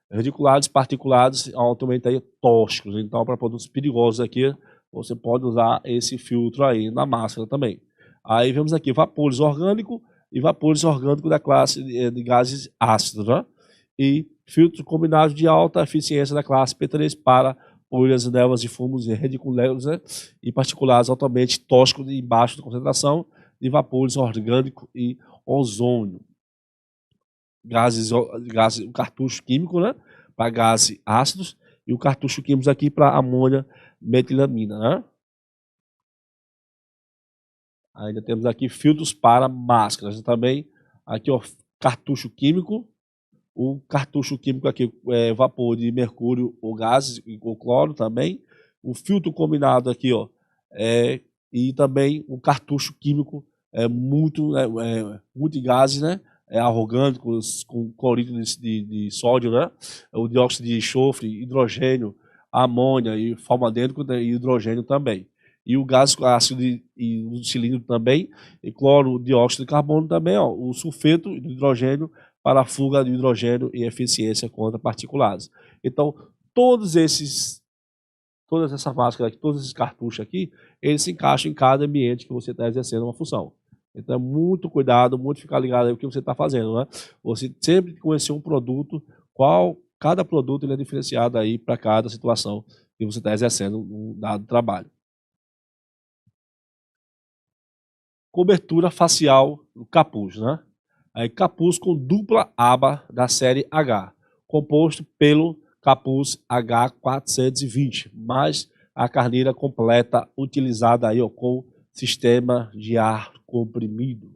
reticulados, particulados, altamente aí, tóxicos. Então, para produtos perigosos aqui, você pode usar esse filtro aí na máscara também. Aí vemos aqui vapores orgânicos e vapores orgânicos da classe de gases ácidos, né? E filtro combinado de alta eficiência da classe P3 para poeiras, névoas e fumos reticulados, né? E particulados altamente tóxicos de baixa concentração de vapores orgânicos e ozônio. Gases, o cartucho químico, né? Para gases ácidos e o cartucho químico aqui para amônia metilamina, né? Ainda temos aqui filtros para máscaras também. Aqui, ó, cartucho químico. O cartucho químico aqui é vapor de mercúrio ou gases ou cloro também. O filtro combinado aqui, ó, e também o cartucho químico muito gases, né? Orgânicos com cloreto de sódio, né? O dióxido de enxofre, hidrogênio, amônia e formaldeído e hidrogênio também. E o gás ácido e o cilindro também, e cloro, dióxido de carbono também, ó, o sulfeto de hidrogênio para a fuga de hidrogênio e eficiência contra particulados. Então, todas essas máscaras aqui, todos esses cartuchos aqui, eles se encaixam em cada ambiente que você está exercendo uma função. Então, é muito cuidado, muito ficar ligado aí o que você está fazendo, né? Você sempre conhecer um produto, cada produto ele é diferenciado aí para cada situação que você está exercendo um dado trabalho. Cobertura facial do capuz, né? Aí, capuz com dupla aba da série H, composto pelo capuz H420, mais a carneira completa utilizada aí, ó, com sistema de ar comprimido.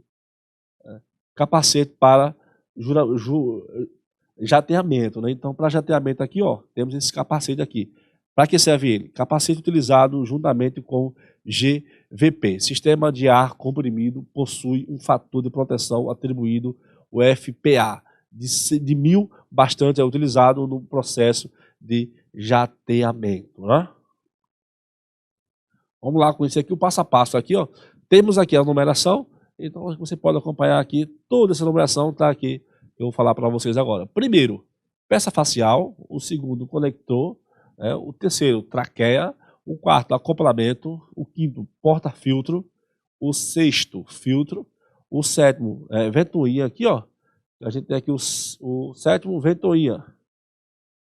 Capacete para jateamento, né? Então, para jateamento aqui, ó, temos esse capacete aqui. Para que serve ele? Capacete utilizado juntamente com GVP. Sistema de ar comprimido possui um fator de proteção atribuído, o FPA, de 1000, bastante é utilizado no processo de jateamento, né? Vamos lá conhecer aqui o passo a passo aqui, ó. Temos aqui a numeração, então você pode acompanhar aqui, toda essa numeração está aqui, eu vou falar para vocês agora. Primeiro, peça facial, o segundo, conector, o terceiro, traqueia, o quarto, acoplamento, o quinto, porta-filtro, o sexto, filtro, o sétimo, ventoinha aqui, ó. A gente tem aqui o sétimo, ventoinha.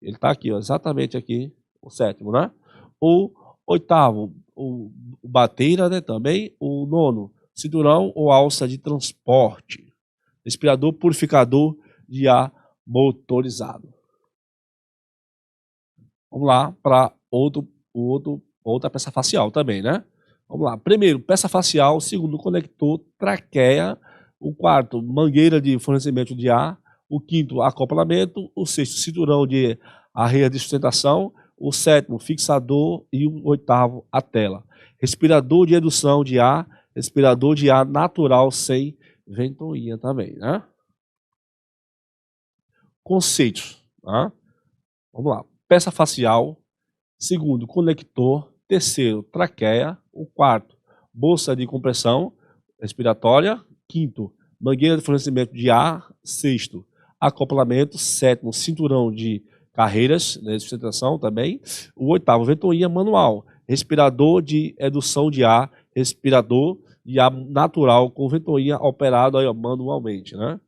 Ele está aqui, ó, exatamente aqui, o sétimo, né? O oitavo, o bateira, né, também. O nono, cinturão ou alça de transporte. Respirador purificador de ar motorizado. Vamos lá para outra peça facial também, né? Vamos lá. Primeiro, peça facial. Segundo, conector, traqueia. O quarto, mangueira de fornecimento de ar. O quinto, acoplamento. O sexto, cinturão de arreia de sustentação. O sétimo, fixador. E o oitavo, a tela. Respirador de redução de ar. Respirador de ar natural sem ventoinha também, né? Conceitos, tá? Vamos lá. Peça facial. Segundo, conector. Terceiro, traqueia. O quarto, bolsa de compressão respiratória. Quinto, mangueira de fornecimento de ar. Sexto, acoplamento. Sétimo, cinturão de carreiras, né, de sustentação também. O oitavo, ventoinha manual. Respirador de redução de ar. Respirador de ar natural com ventoinha operado aí, ó, manualmente, né?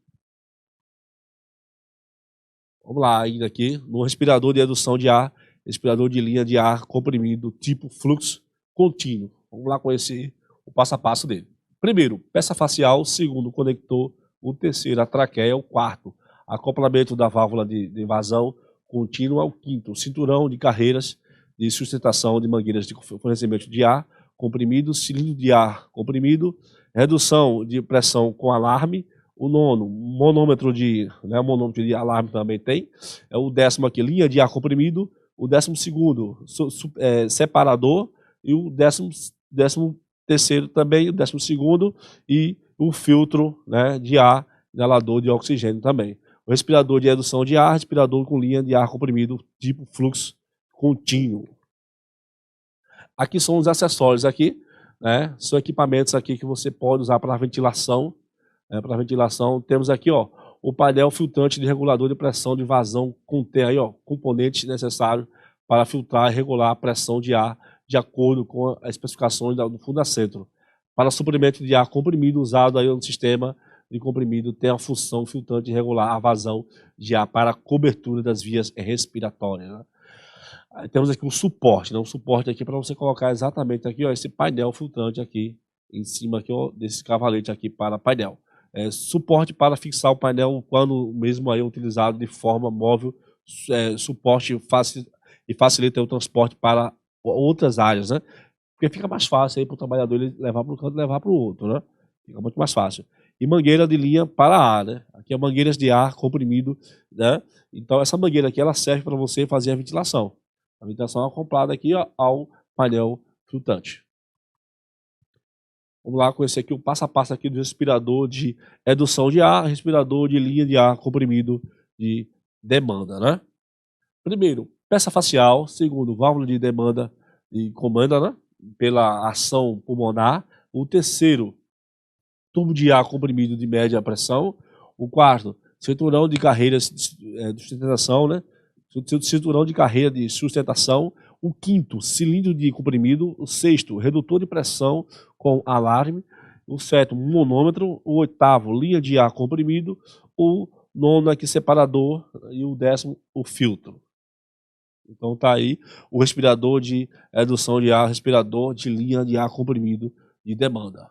Vamos lá, ainda aqui, no respirador de redução de ar, respirador de linha de ar comprimido, tipo fluxo contínuo. Vamos lá conhecer o passo a passo dele. Primeiro, peça facial. Segundo, conector. O terceiro, a traqueia. O quarto, acoplamento da válvula de vazão contínua. O quinto, cinturão de carreiras de sustentação de mangueiras de fornecimento de ar comprimido, cilindro de ar comprimido, redução de pressão com alarme. O nono, monômetro monômetro de alarme também tem. É o décimo aqui, linha de ar comprimido. O 12º, separador. E o décimo terceiro também, o 12º. E o filtro, né, de ar, inalador de oxigênio também. O respirador de redução de ar, respirador com linha de ar comprimido, tipo fluxo contínuo. Aqui são os acessórios aqui, né? São equipamentos aqui que você pode usar para ventilação. Para ventilação, temos aqui, ó, o painel filtrante de regulador de pressão de vazão, contém aí, ó, componentes necessários para filtrar e regular a pressão de ar de acordo com as especificações do Fundacentro. Para suprimento de ar comprimido usado aí no sistema de comprimido, tem a função filtrante de regular a vazão de ar para a cobertura das vias respiratórias, né? Aí temos aqui um suporte, né? Um suporte aqui para você colocar exatamente aqui, ó, esse painel filtrante aqui em cima aqui, ó, desse cavalete aqui para painel. Suporte para fixar o painel quando mesmo aí utilizado de forma móvel, suporte e facilita o transporte para outras áreas, né? Porque fica mais fácil aí para o trabalhador ele levar para um canto e levar para o outro, né? Fica muito mais fácil. E mangueira de linha para ar, né? Aqui é mangueiras de ar comprimido, né? Então essa mangueira aqui ela serve para você fazer a ventilação. A ventilação é acoplada aqui, ó, ao painel filtrante. Vamos lá conhecer aqui o passo a passo aqui do respirador de redução de ar, respirador de linha de ar comprimido de demanda, né? Primeiro, peça facial. Segundo, válvula de demanda e comanda, né? Pela ação pulmonar. O terceiro, tubo de ar comprimido de média pressão. O quarto, cinturão de carreiras de sustentação, né? Cinturão de carreira de sustentação. O quinto, cilindro de comprimido. O sexto, redutor de pressão com alarme. O sétimo, monômetro. O oitavo, linha de ar comprimido. O nono aqui, separador. E o décimo, o filtro. Então tá aí o respirador de redução de ar, respirador de linha de ar comprimido de demanda.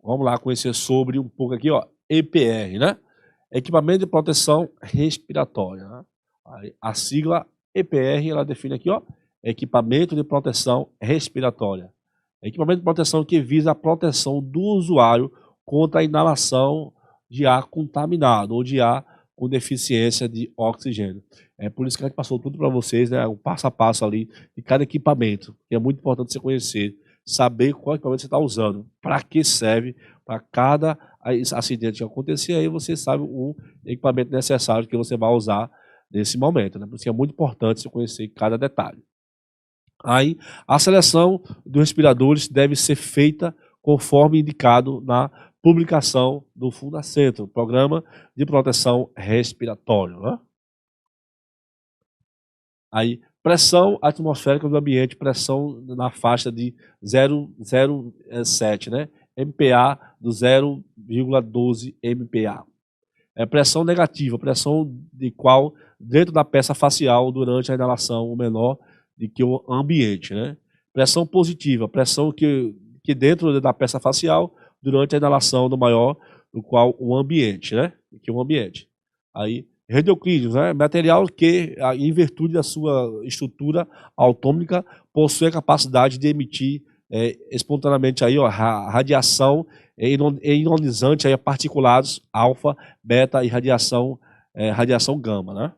Vamos lá conhecer sobre um pouco aqui, ó, EPR, né? Equipamento de proteção respiratória. Né? A sigla EPR, ela define aqui, ó, equipamento de proteção respiratória. Equipamento de proteção que visa a proteção do usuário contra a inalação de ar contaminado ou de ar com deficiência de oxigênio. É por isso que a gente passou tudo para vocês, né, o passo a passo ali de cada equipamento, que é muito importante você conhecer, saber qual equipamento você está usando, para que serve, para cada acidente que acontecer, aí você sabe o equipamento necessário que você vai usar nesse momento. Né? Por isso que é muito importante você conhecer cada detalhe. Aí, a seleção dos respiradores deve ser feita conforme indicado na publicação do Fundacentro, Programa de Proteção Respiratória. Né? Aí, pressão atmosférica do ambiente, pressão na faixa de 0,07, né? MPa do 0,12 MPa. Pressão negativa, pressão de qual dentro da peça facial durante a inalação o menor do que o ambiente, né? Pressão positiva, pressão que dentro da peça facial durante a inalação do maior do qual o ambiente, né? Que o ambiente. Aí, radioclínicos, né? Material que, em virtude da sua estrutura autômica, possui a capacidade de emitir espontaneamente aí, ó, radiação ionizante aí, particulados alfa, beta e radiação gama, né?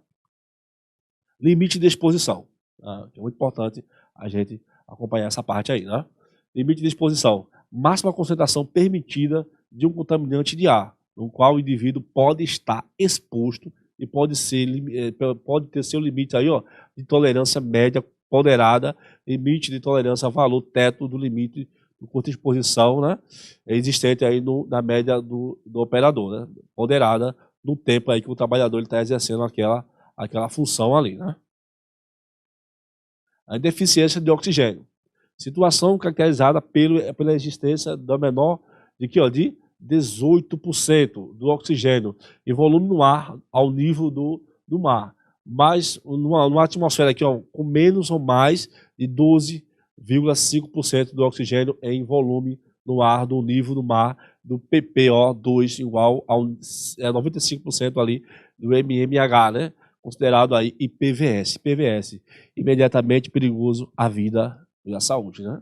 Limite de exposição. É muito importante a gente acompanhar essa parte aí, né? Limite de exposição. Máxima concentração permitida de um contaminante de ar, no qual o indivíduo pode estar exposto e pode ter seu limite aí, ó, de tolerância média ponderada, limite de tolerância valor teto do limite do custo de exposição, né, existente aí na média do operador, né, ponderada no tempo aí que o trabalhador está exercendo aquela função ali, né. A deficiência de oxigênio. Situação caracterizada pela existência da menor de 18% do oxigênio em volume no ar ao nível do mar. Mas numa atmosfera aqui, ó, com menos ou mais de 12,5% do oxigênio em volume no ar do nível do mar do PPO2 igual a 95% ali do MMH, né? Considerado aí IPVS, imediatamente perigoso à vida e à saúde, né?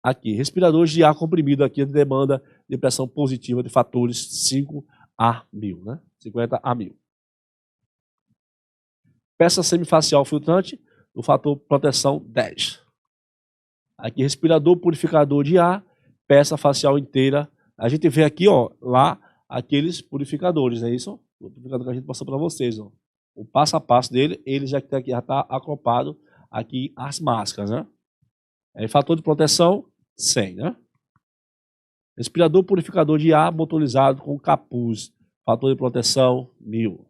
Aqui, respiradores de ar comprimido, aqui demanda de pressão positiva de fatores 5 a 1000, né? 50 a 1000. Peça semifacial filtrante, o fator proteção 10. Aqui, respirador purificador de ar, peça facial inteira. A gente vê aqui, ó, lá, aqueles purificadores, não é isso? O purificador que a gente passou para vocês, ó. O passo a passo dele, ele já está acoplado aqui as máscaras, né? Fator de proteção, 100, né? Respirador purificador de ar motorizado com capuz, fator de proteção, 1000.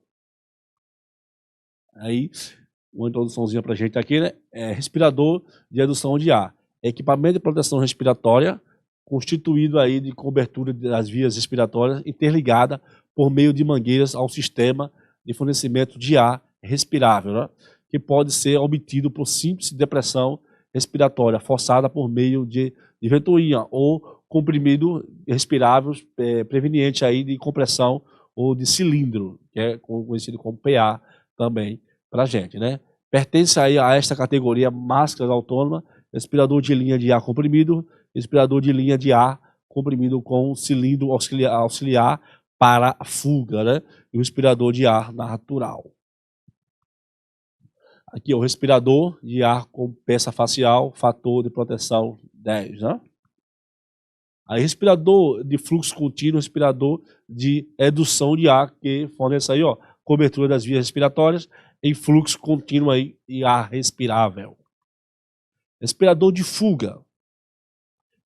Aí, uma introduçãozinha para a gente aqui, né? Respirador de redução de ar. Equipamento de proteção respiratória, constituído aí de cobertura das vias respiratórias interligada por meio de mangueiras ao sistema de fornecimento de ar respirável, né? Que pode ser obtido por simples depressão respiratória forçada por meio de ventoinha ou comprimido respirável preveniente aí de compressão ou de cilindro, que é conhecido como PA também para a gente, né? Pertence aí a esta categoria máscara autônoma, respirador de linha de ar comprimido, respirador de linha de ar comprimido com cilindro auxiliar para a fuga, né? E o respirador de ar natural. Aqui, o respirador de ar com peça facial, fator de proteção 10, né? Aí, respirador de fluxo contínuo, respirador de redução de ar, que fornece aí, ó, cobertura das vias respiratórias em fluxo contínuo aí e ar respirável. Respirador de fuga.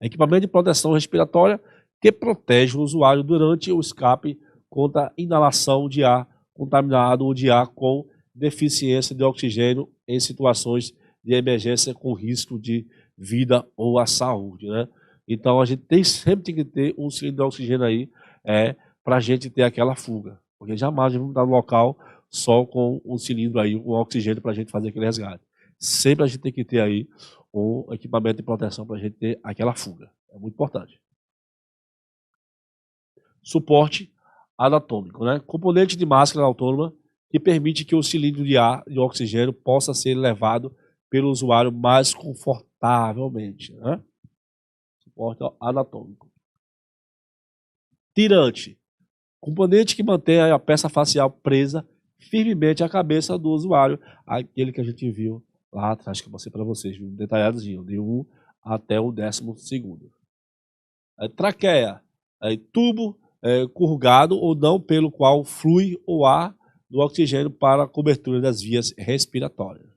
Equipamento de proteção respiratória que protege o usuário durante o escape contra inalação de ar contaminado ou de ar com deficiência de oxigênio em situações de emergência com risco de vida ou à saúde, né? Então a gente sempre tem que ter um cilindro de oxigênio aí para a gente ter aquela fuga, porque jamais a gente vai estar no local só com um cilindro aí, um oxigênio para a gente fazer aquele resgate. Sempre a gente tem que ter aí um equipamento de proteção para a gente ter aquela fuga. É muito importante. Suporte anatômico, né? Componente de máscara autônoma que permite que o cilindro de ar de oxigênio possa ser levado pelo usuário mais confortavelmente, né? Suporte anatômico. Tirante. Componente que mantém a peça facial presa firmemente à cabeça do usuário, aquele que a gente viu lá atrás, que eu mostrei para vocês, viu? Detalhadozinho, de 1 até o 12º. Traqueia, tubo corrugado ou não pelo qual flui o ar do oxigênio para a cobertura das vias respiratórias.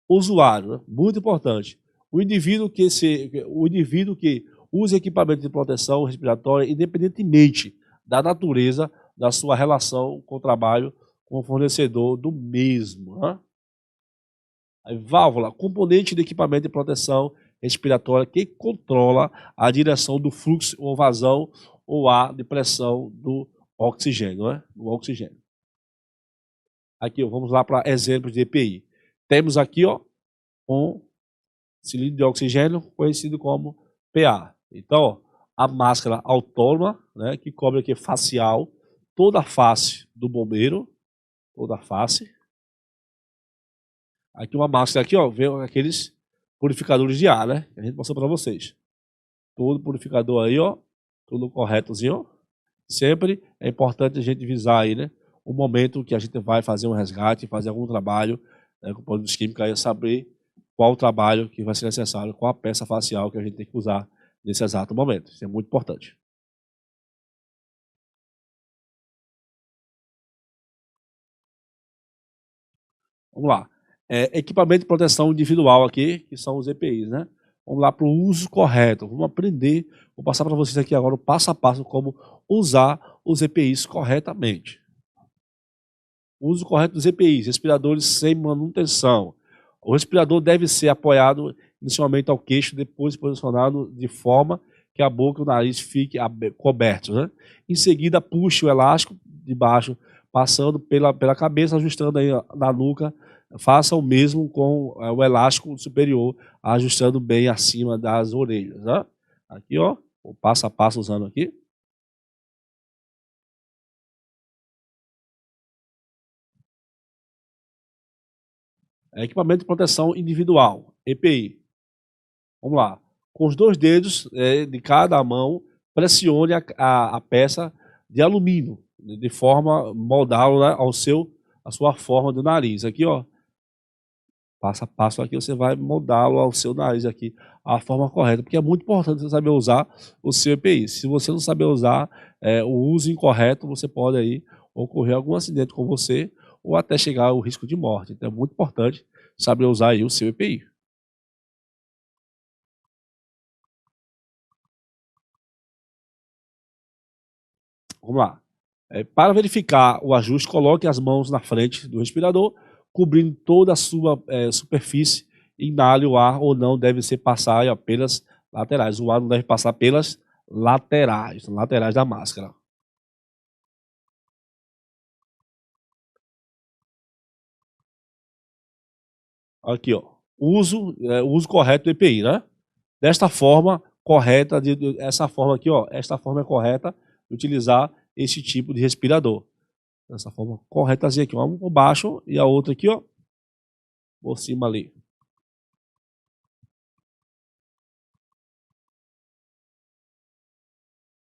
Usuário, né? Muito importante. O indivíduo que usa equipamento de proteção respiratória, independentemente da natureza da sua relação com o trabalho com o fornecedor do mesmo. Né? Válvula, componente de equipamento de proteção respiratória que controla a direção do fluxo ou vazão ou a de pressão do oxigênio. Né? Do oxigênio. Aqui, ó, vamos lá para exemplos de EPI. Temos aqui ó, um cilindro de oxigênio conhecido como PA. Então, ó, a máscara autônoma, né, que cobre aqui facial, toda a face do bombeiro, toda a face. Aqui uma máscara aqui, ó, vem aqueles purificadores de ar, né, que a gente mostrou para vocês. Todo purificador aí, ó, tudo corretozinho. Sempre é importante a gente visar aí, né, o momento que a gente vai fazer um resgate, fazer algum trabalho, né, com produtos químicos, aí saber qual o trabalho que vai ser necessário, qual a peça facial que a gente tem que usar nesse exato momento. Isso é muito importante. Vamos lá. Equipamento de proteção individual aqui, que são os EPIs, né? Vamos lá para o uso correto. Vamos aprender, vou passar para vocês aqui agora o passo a passo como usar os EPIs corretamente. Uso correto dos EPIs, respiradores sem manutenção. O respirador deve ser apoiado inicialmente ao queixo, depois posicionado de forma que a boca e o nariz fiquem cobertos. Né? Em seguida, puxe o elástico de baixo, passando pela cabeça, ajustando aí na nuca. Faça o mesmo com o elástico superior, ajustando bem acima das orelhas. Né? Aqui, ó, o passo a passo usando aqui. Equipamento de proteção individual, EPI. Vamos lá. Com os 2 dedos de cada mão, pressione a peça de alumínio, de forma moldá-lo, né, à sua forma do nariz. Aqui, ó, passo a passo aqui, você vai moldá-lo ao seu nariz aqui, a forma correta, porque é muito importante você saber usar o seu EPI. Se você não saber usar o uso incorreto, você pode aí ocorrer algum acidente com você ou até chegar ao risco de morte. Então é muito importante saber usar aí o seu EPI. Vamos lá. Para verificar o ajuste, coloque as mãos na frente do respirador, cobrindo toda a sua superfície. Inale o ar ou não deve ser passar pelas laterais. O ar não deve passar pelas laterais da máscara. Aqui, ó. O uso correto do EPI, né? Desta forma correta, essa forma aqui, ó. Esta forma é correta de utilizar esse tipo de respirador. Dessa forma corretazinha aqui, uma por baixo e a outra aqui, ó, por cima ali.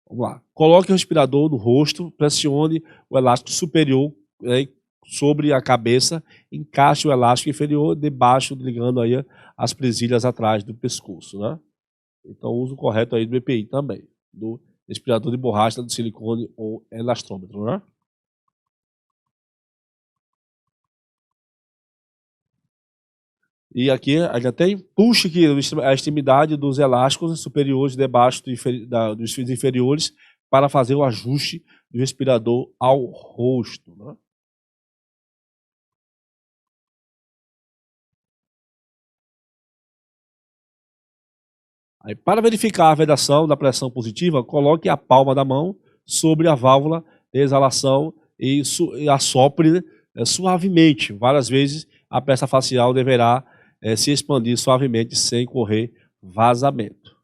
Vamos lá. Coloque o respirador no rosto, pressione o elástico superior sobre a cabeça, encaixe o elástico inferior debaixo, ligando aí as presilhas atrás do pescoço, né? Então, o uso correto aí do EPI também, do respirador de borracha, de silicone ou elastrômetro, né? E aqui ainda tem, puxe aqui a extremidade dos elásticos superiores debaixo dos inferiores para fazer o ajuste do respirador ao rosto. Né? Aí, para verificar a vedação da pressão positiva, coloque a palma da mão sobre a válvula de exalação e assopre suavemente. Várias vezes a peça facial deverá se expandir suavemente sem correr vazamento.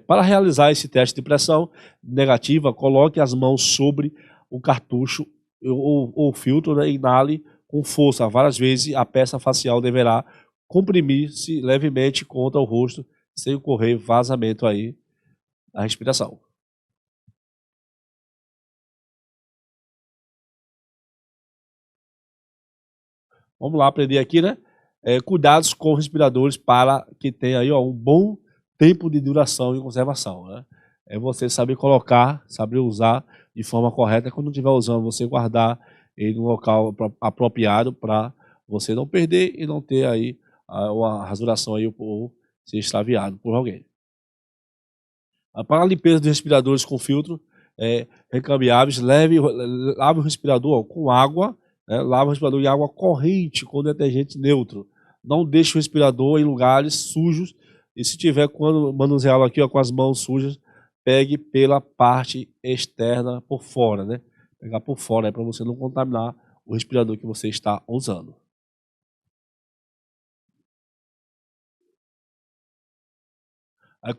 Para realizar esse teste de pressão negativa, coloque as mãos sobre o cartucho ou filtro, né, e inale com força várias vezes. A peça facial deverá comprimir-se levemente contra o rosto, sem ocorrer vazamento aí da respiração. Vamos lá aprender aqui, né? Cuidados com respiradores para que tenha aí, ó, um bom tempo de duração e conservação, né? É você saber colocar, saber usar de forma correta. Quando estiver usando, você guardar ele no local apropriado para você não perder e não ter aí uma rasuração aí ou ser extraviado por alguém. Para a limpeza de respiradores com filtro recambiáveis, lave o respirador com água, né? Lava o respirador em água corrente com detergente neutro. Não deixe o respirador em lugares sujos e se tiver quando manuseá-lo aqui, ó, com as mãos sujas, pegue pela parte externa por fora, né? Pegar por fora para você não contaminar o respirador que você está usando.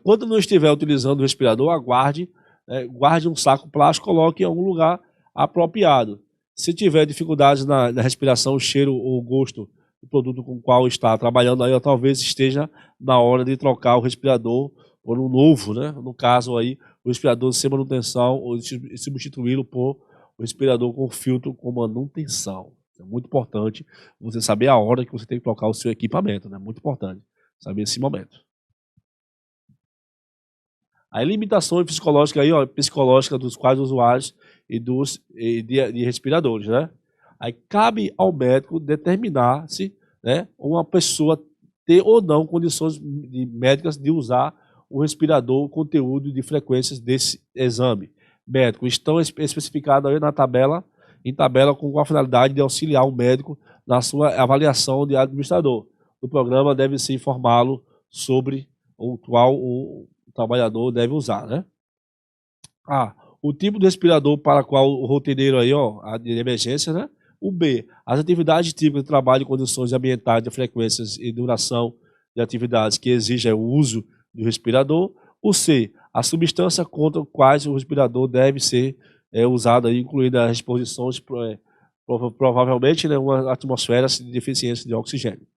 Quando não estiver utilizando o respirador, aguarde, guarde um saco plástico, coloque em algum lugar apropriado. Se tiver dificuldades na respiração, cheiro ou gosto do produto com o qual está trabalhando, aí talvez esteja na hora de trocar o respirador por um novo, né? No caso aí, o respirador sem manutenção ou substituí-lo por o respirador com filtro com manutenção. É muito importante você saber a hora que você tem que trocar o seu equipamento, né? Muito importante saber esse momento. As limitações psicológicas aí, ó, psicológica dos quais usuários de respiradores, né? Aí cabe ao médico determinar se, né, uma pessoa ter ou não condições médicas de usar o respirador, o conteúdo de frequências desse exame médico. Estão especificados aí na tabela, em tabela com a finalidade de auxiliar o médico na sua avaliação de administrador. O programa deve se informá-lo sobre o qual o trabalhador deve usar, né? O tipo de respirador para qual o rotineiro aí, ó, a de emergência, né? O B, as atividades típicas de trabalho em condições ambientais de frequências e duração de atividades que exigem o uso do respirador. O C, a substância contra quais o respirador deve ser usado, aí, incluindo as exposições, provavelmente, né, uma atmosfera de deficiência de oxigênio.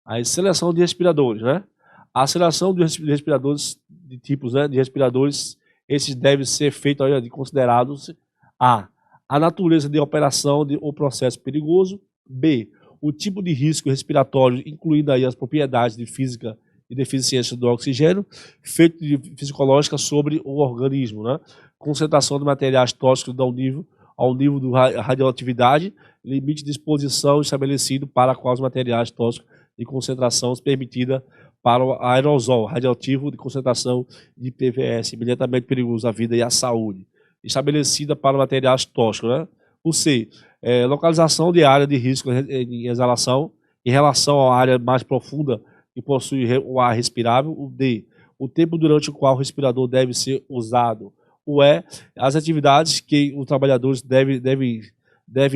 A seleção de respiradores, né? A seleção de respiradores, de tipos, né, de respiradores, esses devem ser feitos, olha, considerados a natureza de operação ou processo perigoso. B, o tipo de risco respiratório, incluindo aí as propriedades de física e deficiência do oxigênio, feito de fisiológica sobre o organismo, né? Concentração de materiais tóxicos ao nível da radioatividade, limite de exposição estabelecido para quais materiais tóxicos de concentração permitida para o aerosol radioativo de concentração de PVS, imediatamente perigoso à vida e à saúde, estabelecida para materiais tóxicos, né? O C, localização de área de risco em exalação em relação à área mais profunda que possui o ar respirável. O D, o tempo durante o qual o respirador deve ser usado. O E, as atividades que os trabalhadores devem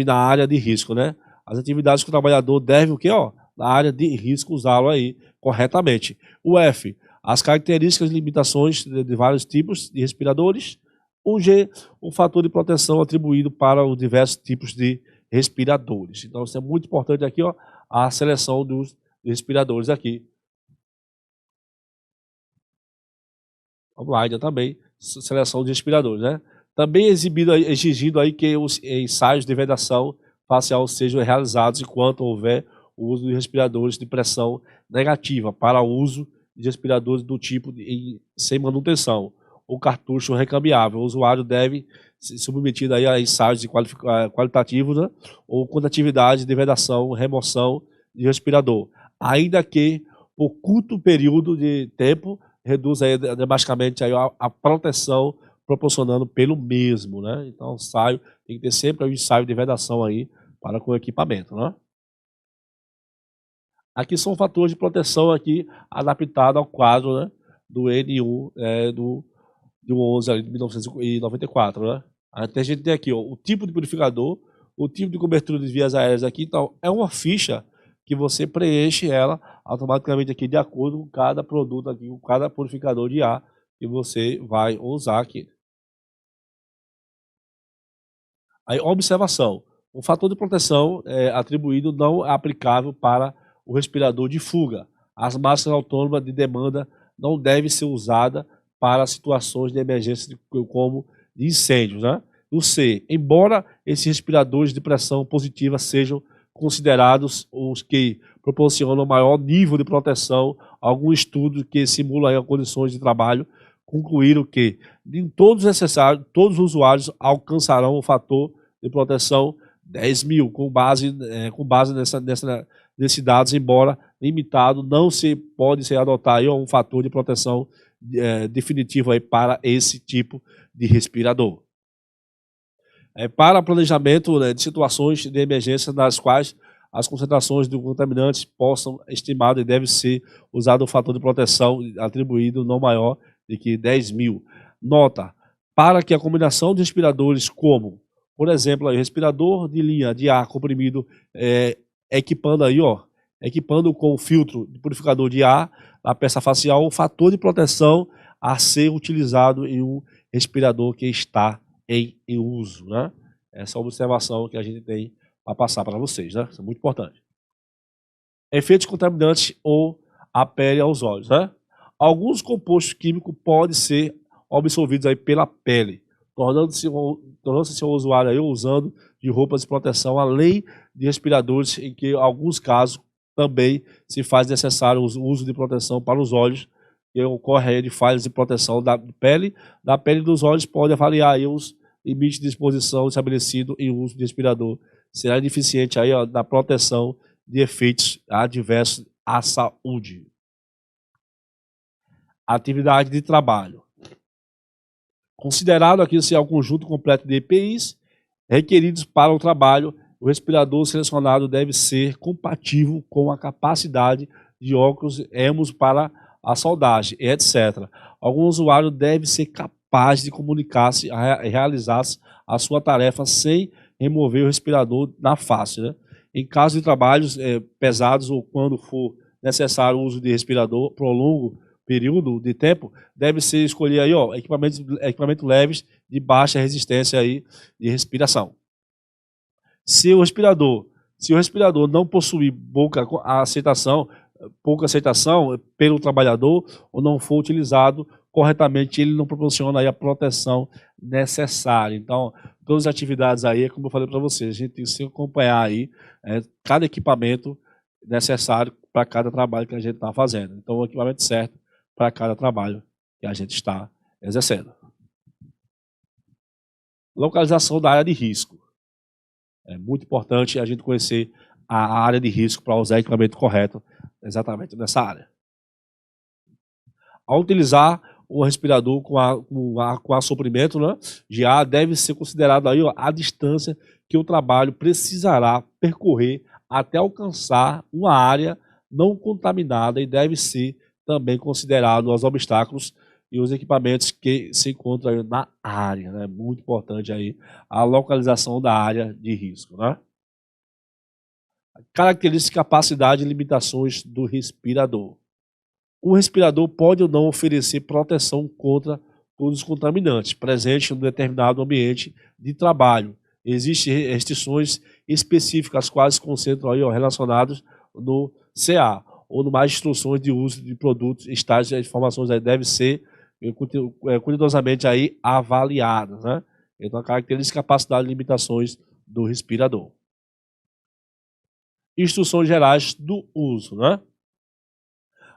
na área de risco, né? As atividades que o trabalhador deve o quê, ó? Na área de risco usá-lo aí corretamente. O F, as características e limitações de vários tipos de respiradores. O G, o fator de proteção atribuído para os diversos tipos de respiradores. Então, isso é muito importante aqui, ó, a seleção dos respiradores aqui. Vamos lá, ainda também, seleção de respiradores, né? Também exigindo aí que os ensaios de vedação facial sejam realizados enquanto houver o uso de respiradores de pressão negativa para o uso de respiradores do tipo sem manutenção ou cartucho recambiável. O usuário deve se submeter aí a ensaios qualitativos, né, ou com atividades de vedação, remoção de respirador, ainda que por curto período de tempo reduz aí drasticamente aí a proteção proporcionando pelo mesmo, né? Então, ensaio tem que ter sempre um ensaio de vedação aí para com o equipamento, né? Aqui são fatores de proteção aqui adaptado ao quadro, né, do N1 do 11 ali, de 1994, né? Até a gente tem aqui, ó, o tipo de purificador, o tipo de cobertura de vias aéreas aqui, então é uma ficha que você preenche ela automaticamente aqui de acordo com cada produto aqui, com cada purificador de ar que você vai usar aqui. Aí, observação, o fator de proteção atribuído não é aplicável para o respirador de fuga. As máscaras autônomas de demanda não devem ser usadas para situações de emergência como de incêndios, né? No C, embora esses respiradores de pressão positiva sejam considerados os que proporcionam maior nível de proteção, alguns estudos que simulam as condições de trabalho concluíram que em todos todos os usuários alcançarão o fator de proteção 10.000, com base nesses dados, embora limitado, não se pode ser adotado aí um fator de proteção definitivo aí para esse tipo de respirador. Para planejamento de situações de emergência nas quais as concentrações de contaminantes possam estimado e deve ser usado o fator de proteção atribuído não maior de que 10.000. Nota, para que a combinação de respiradores como, por exemplo, aí, respirador de linha de ar comprimido, equipando com filtro de purificador de ar na peça facial, o fator de proteção a ser utilizado em um respirador que está em uso, né? Essa é a observação que a gente tem para passar para vocês, né? Isso é muito importante. Efeitos contaminantes ou a pele aos olhos, né? Alguns compostos químicos podem ser absorvidos aí pela pele, tornando-se o usuário aí usando de roupas de proteção, além de respiradores, em que, em alguns casos, também se faz necessário o uso de proteção para os olhos, que ocorre aí de falhas de proteção da pele dos olhos, pode avaliar aí os limites de exposição estabelecido em uso de respirador. Será deficiente aí, na proteção de efeitos adversos à saúde. Atividade de trabalho. Considerado aqui ser o conjunto completo de EPIs requeridos para o trabalho, o respirador selecionado deve ser compatível com a capacidade de óculos, EMOS para a soldagem, etc. Algum usuário deve ser capaz de comunicar-se e realizar a sua tarefa sem remover o respirador na face, né? Em caso de trabalhos pesados ou quando for necessário o uso de respirador por longo período de tempo, deve ser escolher aí, equipamentos leves de baixa resistência aí de respiração. Se o respirador não possuir pouca aceitação pelo trabalhador ou não for utilizado corretamente, ele não proporciona aí a proteção necessária. Então, todas as atividades aí, como eu falei para vocês, a gente tem que se acompanhar aí cada equipamento necessário para cada trabalho que a gente está fazendo. Então, o equipamento certo para cada trabalho que a gente está exercendo. Localização da área de risco. É muito importante a gente conhecer a área de risco para usar o equipamento correto exatamente nessa área. Ao utilizar o respirador com assopramento, né, de ar, deve ser considerado aí, a distância que o trabalho precisará percorrer até alcançar uma área não contaminada e deve ser também considerado os obstáculos e os equipamentos que se encontram na área, né? Muito importante aí a localização da área de risco, né? Características, capacidade e limitações do respirador. O respirador pode ou não oferecer proteção contra todos os contaminantes presentes em um determinado ambiente de trabalho. Existem restrições específicas, quais se concentram aí, relacionadas no CA, ou no mais instruções de uso de produtos, estágios e informações aí devem ser cuidadosamente aí avaliadas, né? Então, a característica, capacidade e limitações do respirador. Instruções gerais do uso, né?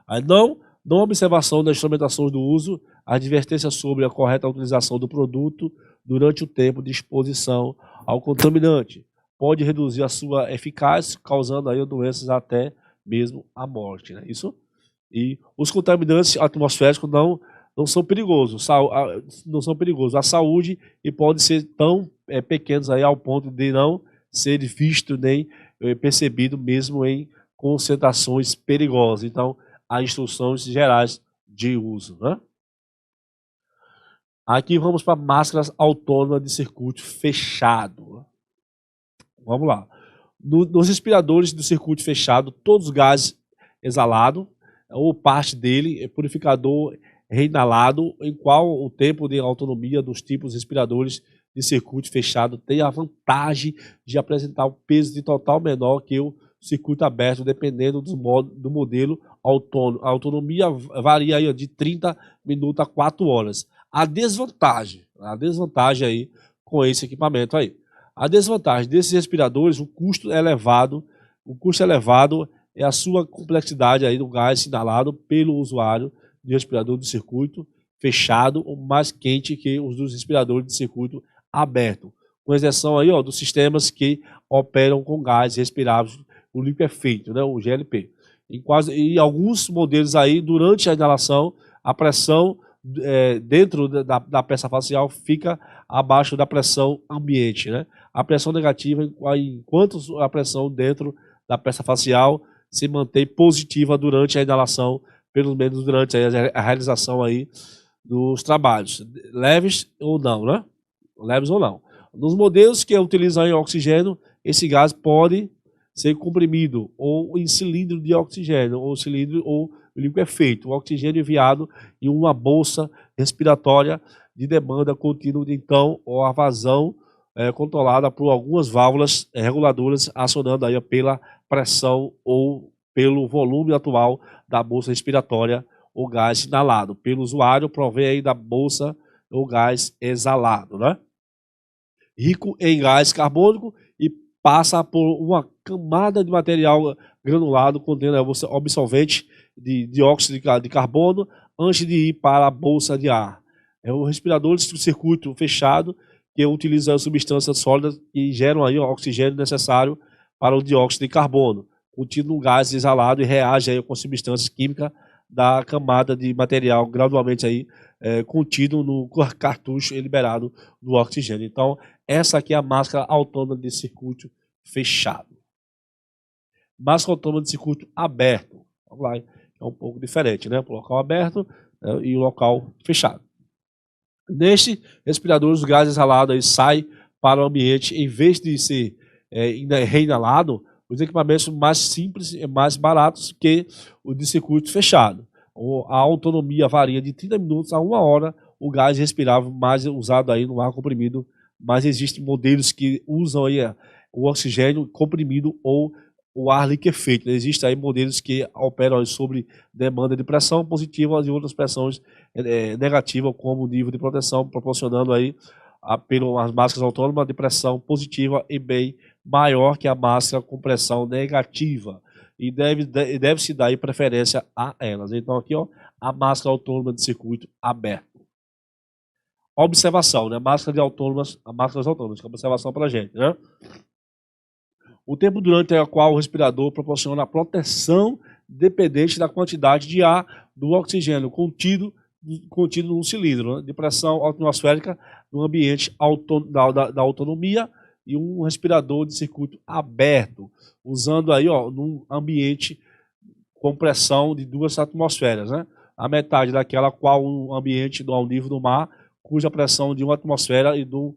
Aí não observação das instrumentações do uso, advertência sobre a correta utilização do produto durante o tempo de exposição ao contaminante. Pode reduzir a sua eficácia, causando aí doenças até mesmo a morte, né? Isso. E os contaminantes atmosféricos não são perigosos, A saúde e podem ser tão pequenos aí ao ponto de não ser visto nem percebido mesmo em concentrações perigosas. Então, há instruções gerais de uso, né? Aqui vamos para máscaras autônomas de circuito fechado. Vamos lá. Nos respiradores do circuito fechado, todos os gases exalados, ou parte dele, é purificador reinalado, em qual o tempo de autonomia dos tipos respiradores de circuito fechado tem a vantagem de apresentar um peso de total menor que o circuito aberto, dependendo do modelo autônomo. A autonomia varia aí de 30 minutos a 4 horas. A desvantagem aí com esse equipamento aí. A desvantagem desses respiradores, o custo elevado é a sua complexidade aí do gás inalado pelo usuário de respirador de circuito fechado, mais quente que os dos respiradores de circuito aberto, com exceção aí, dos sistemas que operam com gás respirável, o liquefeito, né, o GLP. Em alguns modelos aí, durante a inalação, a pressão dentro da peça facial fica abaixo da pressão ambiente, né? A pressão negativa, enquanto a pressão dentro da peça facial se mantém positiva durante a inalação, pelo menos durante a realização aí dos trabalhos, leves ou não, né? Leves ou não. Nos modelos que utilizam oxigênio, esse gás pode ser comprimido ou em cilindro de oxigênio, ou cilindro ou liquefeito, o oxigênio enviado em uma bolsa respiratória de demanda contínua, então, ou a vazão controlada por algumas válvulas reguladoras acionando aí pela pressão ou pelo volume atual da bolsa respiratória ou gás inalado. Pelo usuário, provém aí da bolsa ou gás exalado, né? Rico em gás carbônico e passa por uma camada de material granulado contendo absorvente de dióxido de carbono antes de ir para a bolsa de ar. É o respirador de circuito fechado que utiliza substâncias sólidas que geram aí o oxigênio necessário para o dióxido de carbono, contido no gás exalado e reage aí com substâncias químicas da camada de material gradualmente aí contido no cartucho e liberado do oxigênio. Então, essa aqui é a máscara autônoma de circuito fechado. Máscara autônoma de circuito aberto. Vamos lá, é um pouco diferente, né? O local aberto e o local fechado. Neste respirador, os gases exalados aí saem para o ambiente, em vez de ser reinalado, os equipamentos mais simples e mais baratos que o de circuito fechado. A autonomia varia de 30 minutos a 1 hora, o gás respirável mais usado aí no ar comprimido, mas existem modelos que usam aí o oxigênio comprimido ou o ar liquefeito. Existem aí modelos que operam sobre demanda de pressão positiva e outras pressões negativas, como nível de proteção, proporcionando aí pelas máscaras autônomas de pressão positiva e bem maior que a máscara com pressão negativa. E deve-se dar preferência a elas. Então aqui, a máscara autônoma de circuito aberto. Observação, né? Máscaras autônomas, observação para a gente, né? O tempo durante o qual o respirador proporciona a proteção dependente da quantidade de ar do oxigênio contido no cilindro, né, de pressão atmosférica no ambiente da autonomia e um respirador de circuito aberto, usando aí num ambiente com pressão de 2 atmosferas, né? A metade daquela qual um ambiente ao nível do mar, cuja pressão de 1 atmosfera e do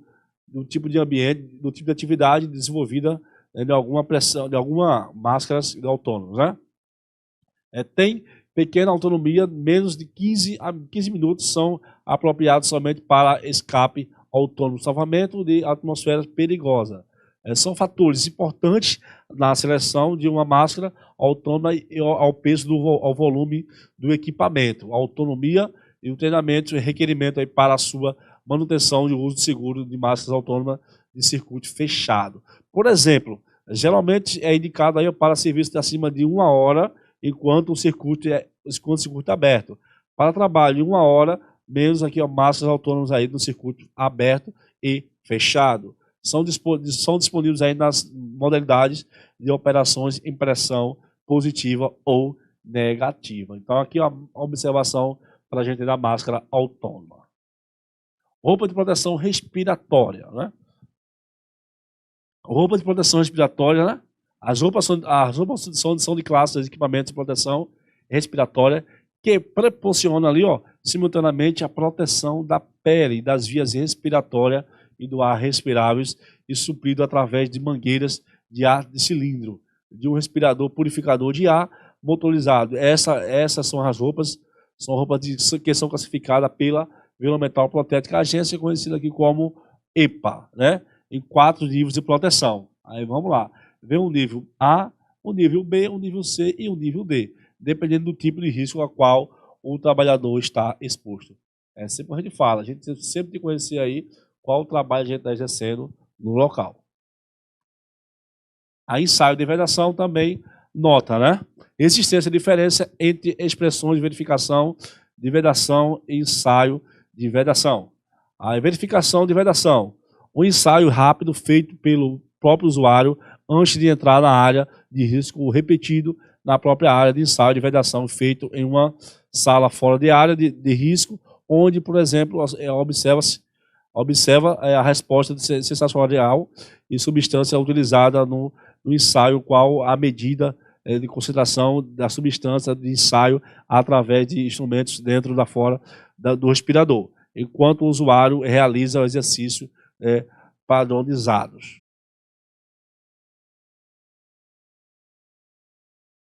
tipo de ambiente, do tipo de atividade desenvolvida de alguma pressão, de alguma máscaras autônomas, né? Tem pequena autonomia, menos de 15 a 15 minutos são apropriados somente para escape autônomo, salvamento de atmosfera perigosa. São fatores importantes na seleção de uma máscara autônoma ao peso ao volume do equipamento, a autonomia e o treinamento e requerimento aí para a sua manutenção e uso seguro de máscaras autônomas de circuito fechado. Por exemplo, geralmente é indicado aí para serviço de acima de 1 hora, enquanto o circuito é aberto. Para trabalho, 1 hora, menos aqui máscaras autônomas aí no circuito aberto e fechado. São disponíveis aí nas modalidades de operações em pressão positiva ou negativa. Então aqui a observação para a gente da máscara autônoma. Roupa de proteção respiratória, né? Roupa de proteção respiratória, né? As roupas são de classes de equipamentos de proteção respiratória que proporcionam ali, simultaneamente a proteção da pele, das vias respiratórias e do ar respiráveis e suprido através de mangueiras de ar de cilindro, de um respirador purificador de ar motorizado. Essas são as roupas, são roupas que são classificadas pela Environmental Protective Agency, conhecida aqui como EPA, né? Em 4 níveis de proteção. Aí vamos lá. Vem o nível A, o nível B, o nível C e o nível D, dependendo do tipo de risco a qual o trabalhador está exposto. É sempre a gente fala, a gente sempre tem que conhecer aí qual o trabalho a gente está exercendo no local. A ensaio de vedação também nota, né? Existência de diferença entre expressões de verificação de vedação e ensaio de vedação. A verificação de vedação, um ensaio rápido feito pelo próprio usuário antes de entrar na área de risco repetido na própria área de ensaio de vedação feito em uma sala fora de área de risco, onde, por exemplo, observa a resposta sensorial e substância utilizada no ensaio, qual a medida de concentração da substância de ensaio através de instrumentos dentro da fora do respirador, enquanto o usuário realiza o exercício padronizados.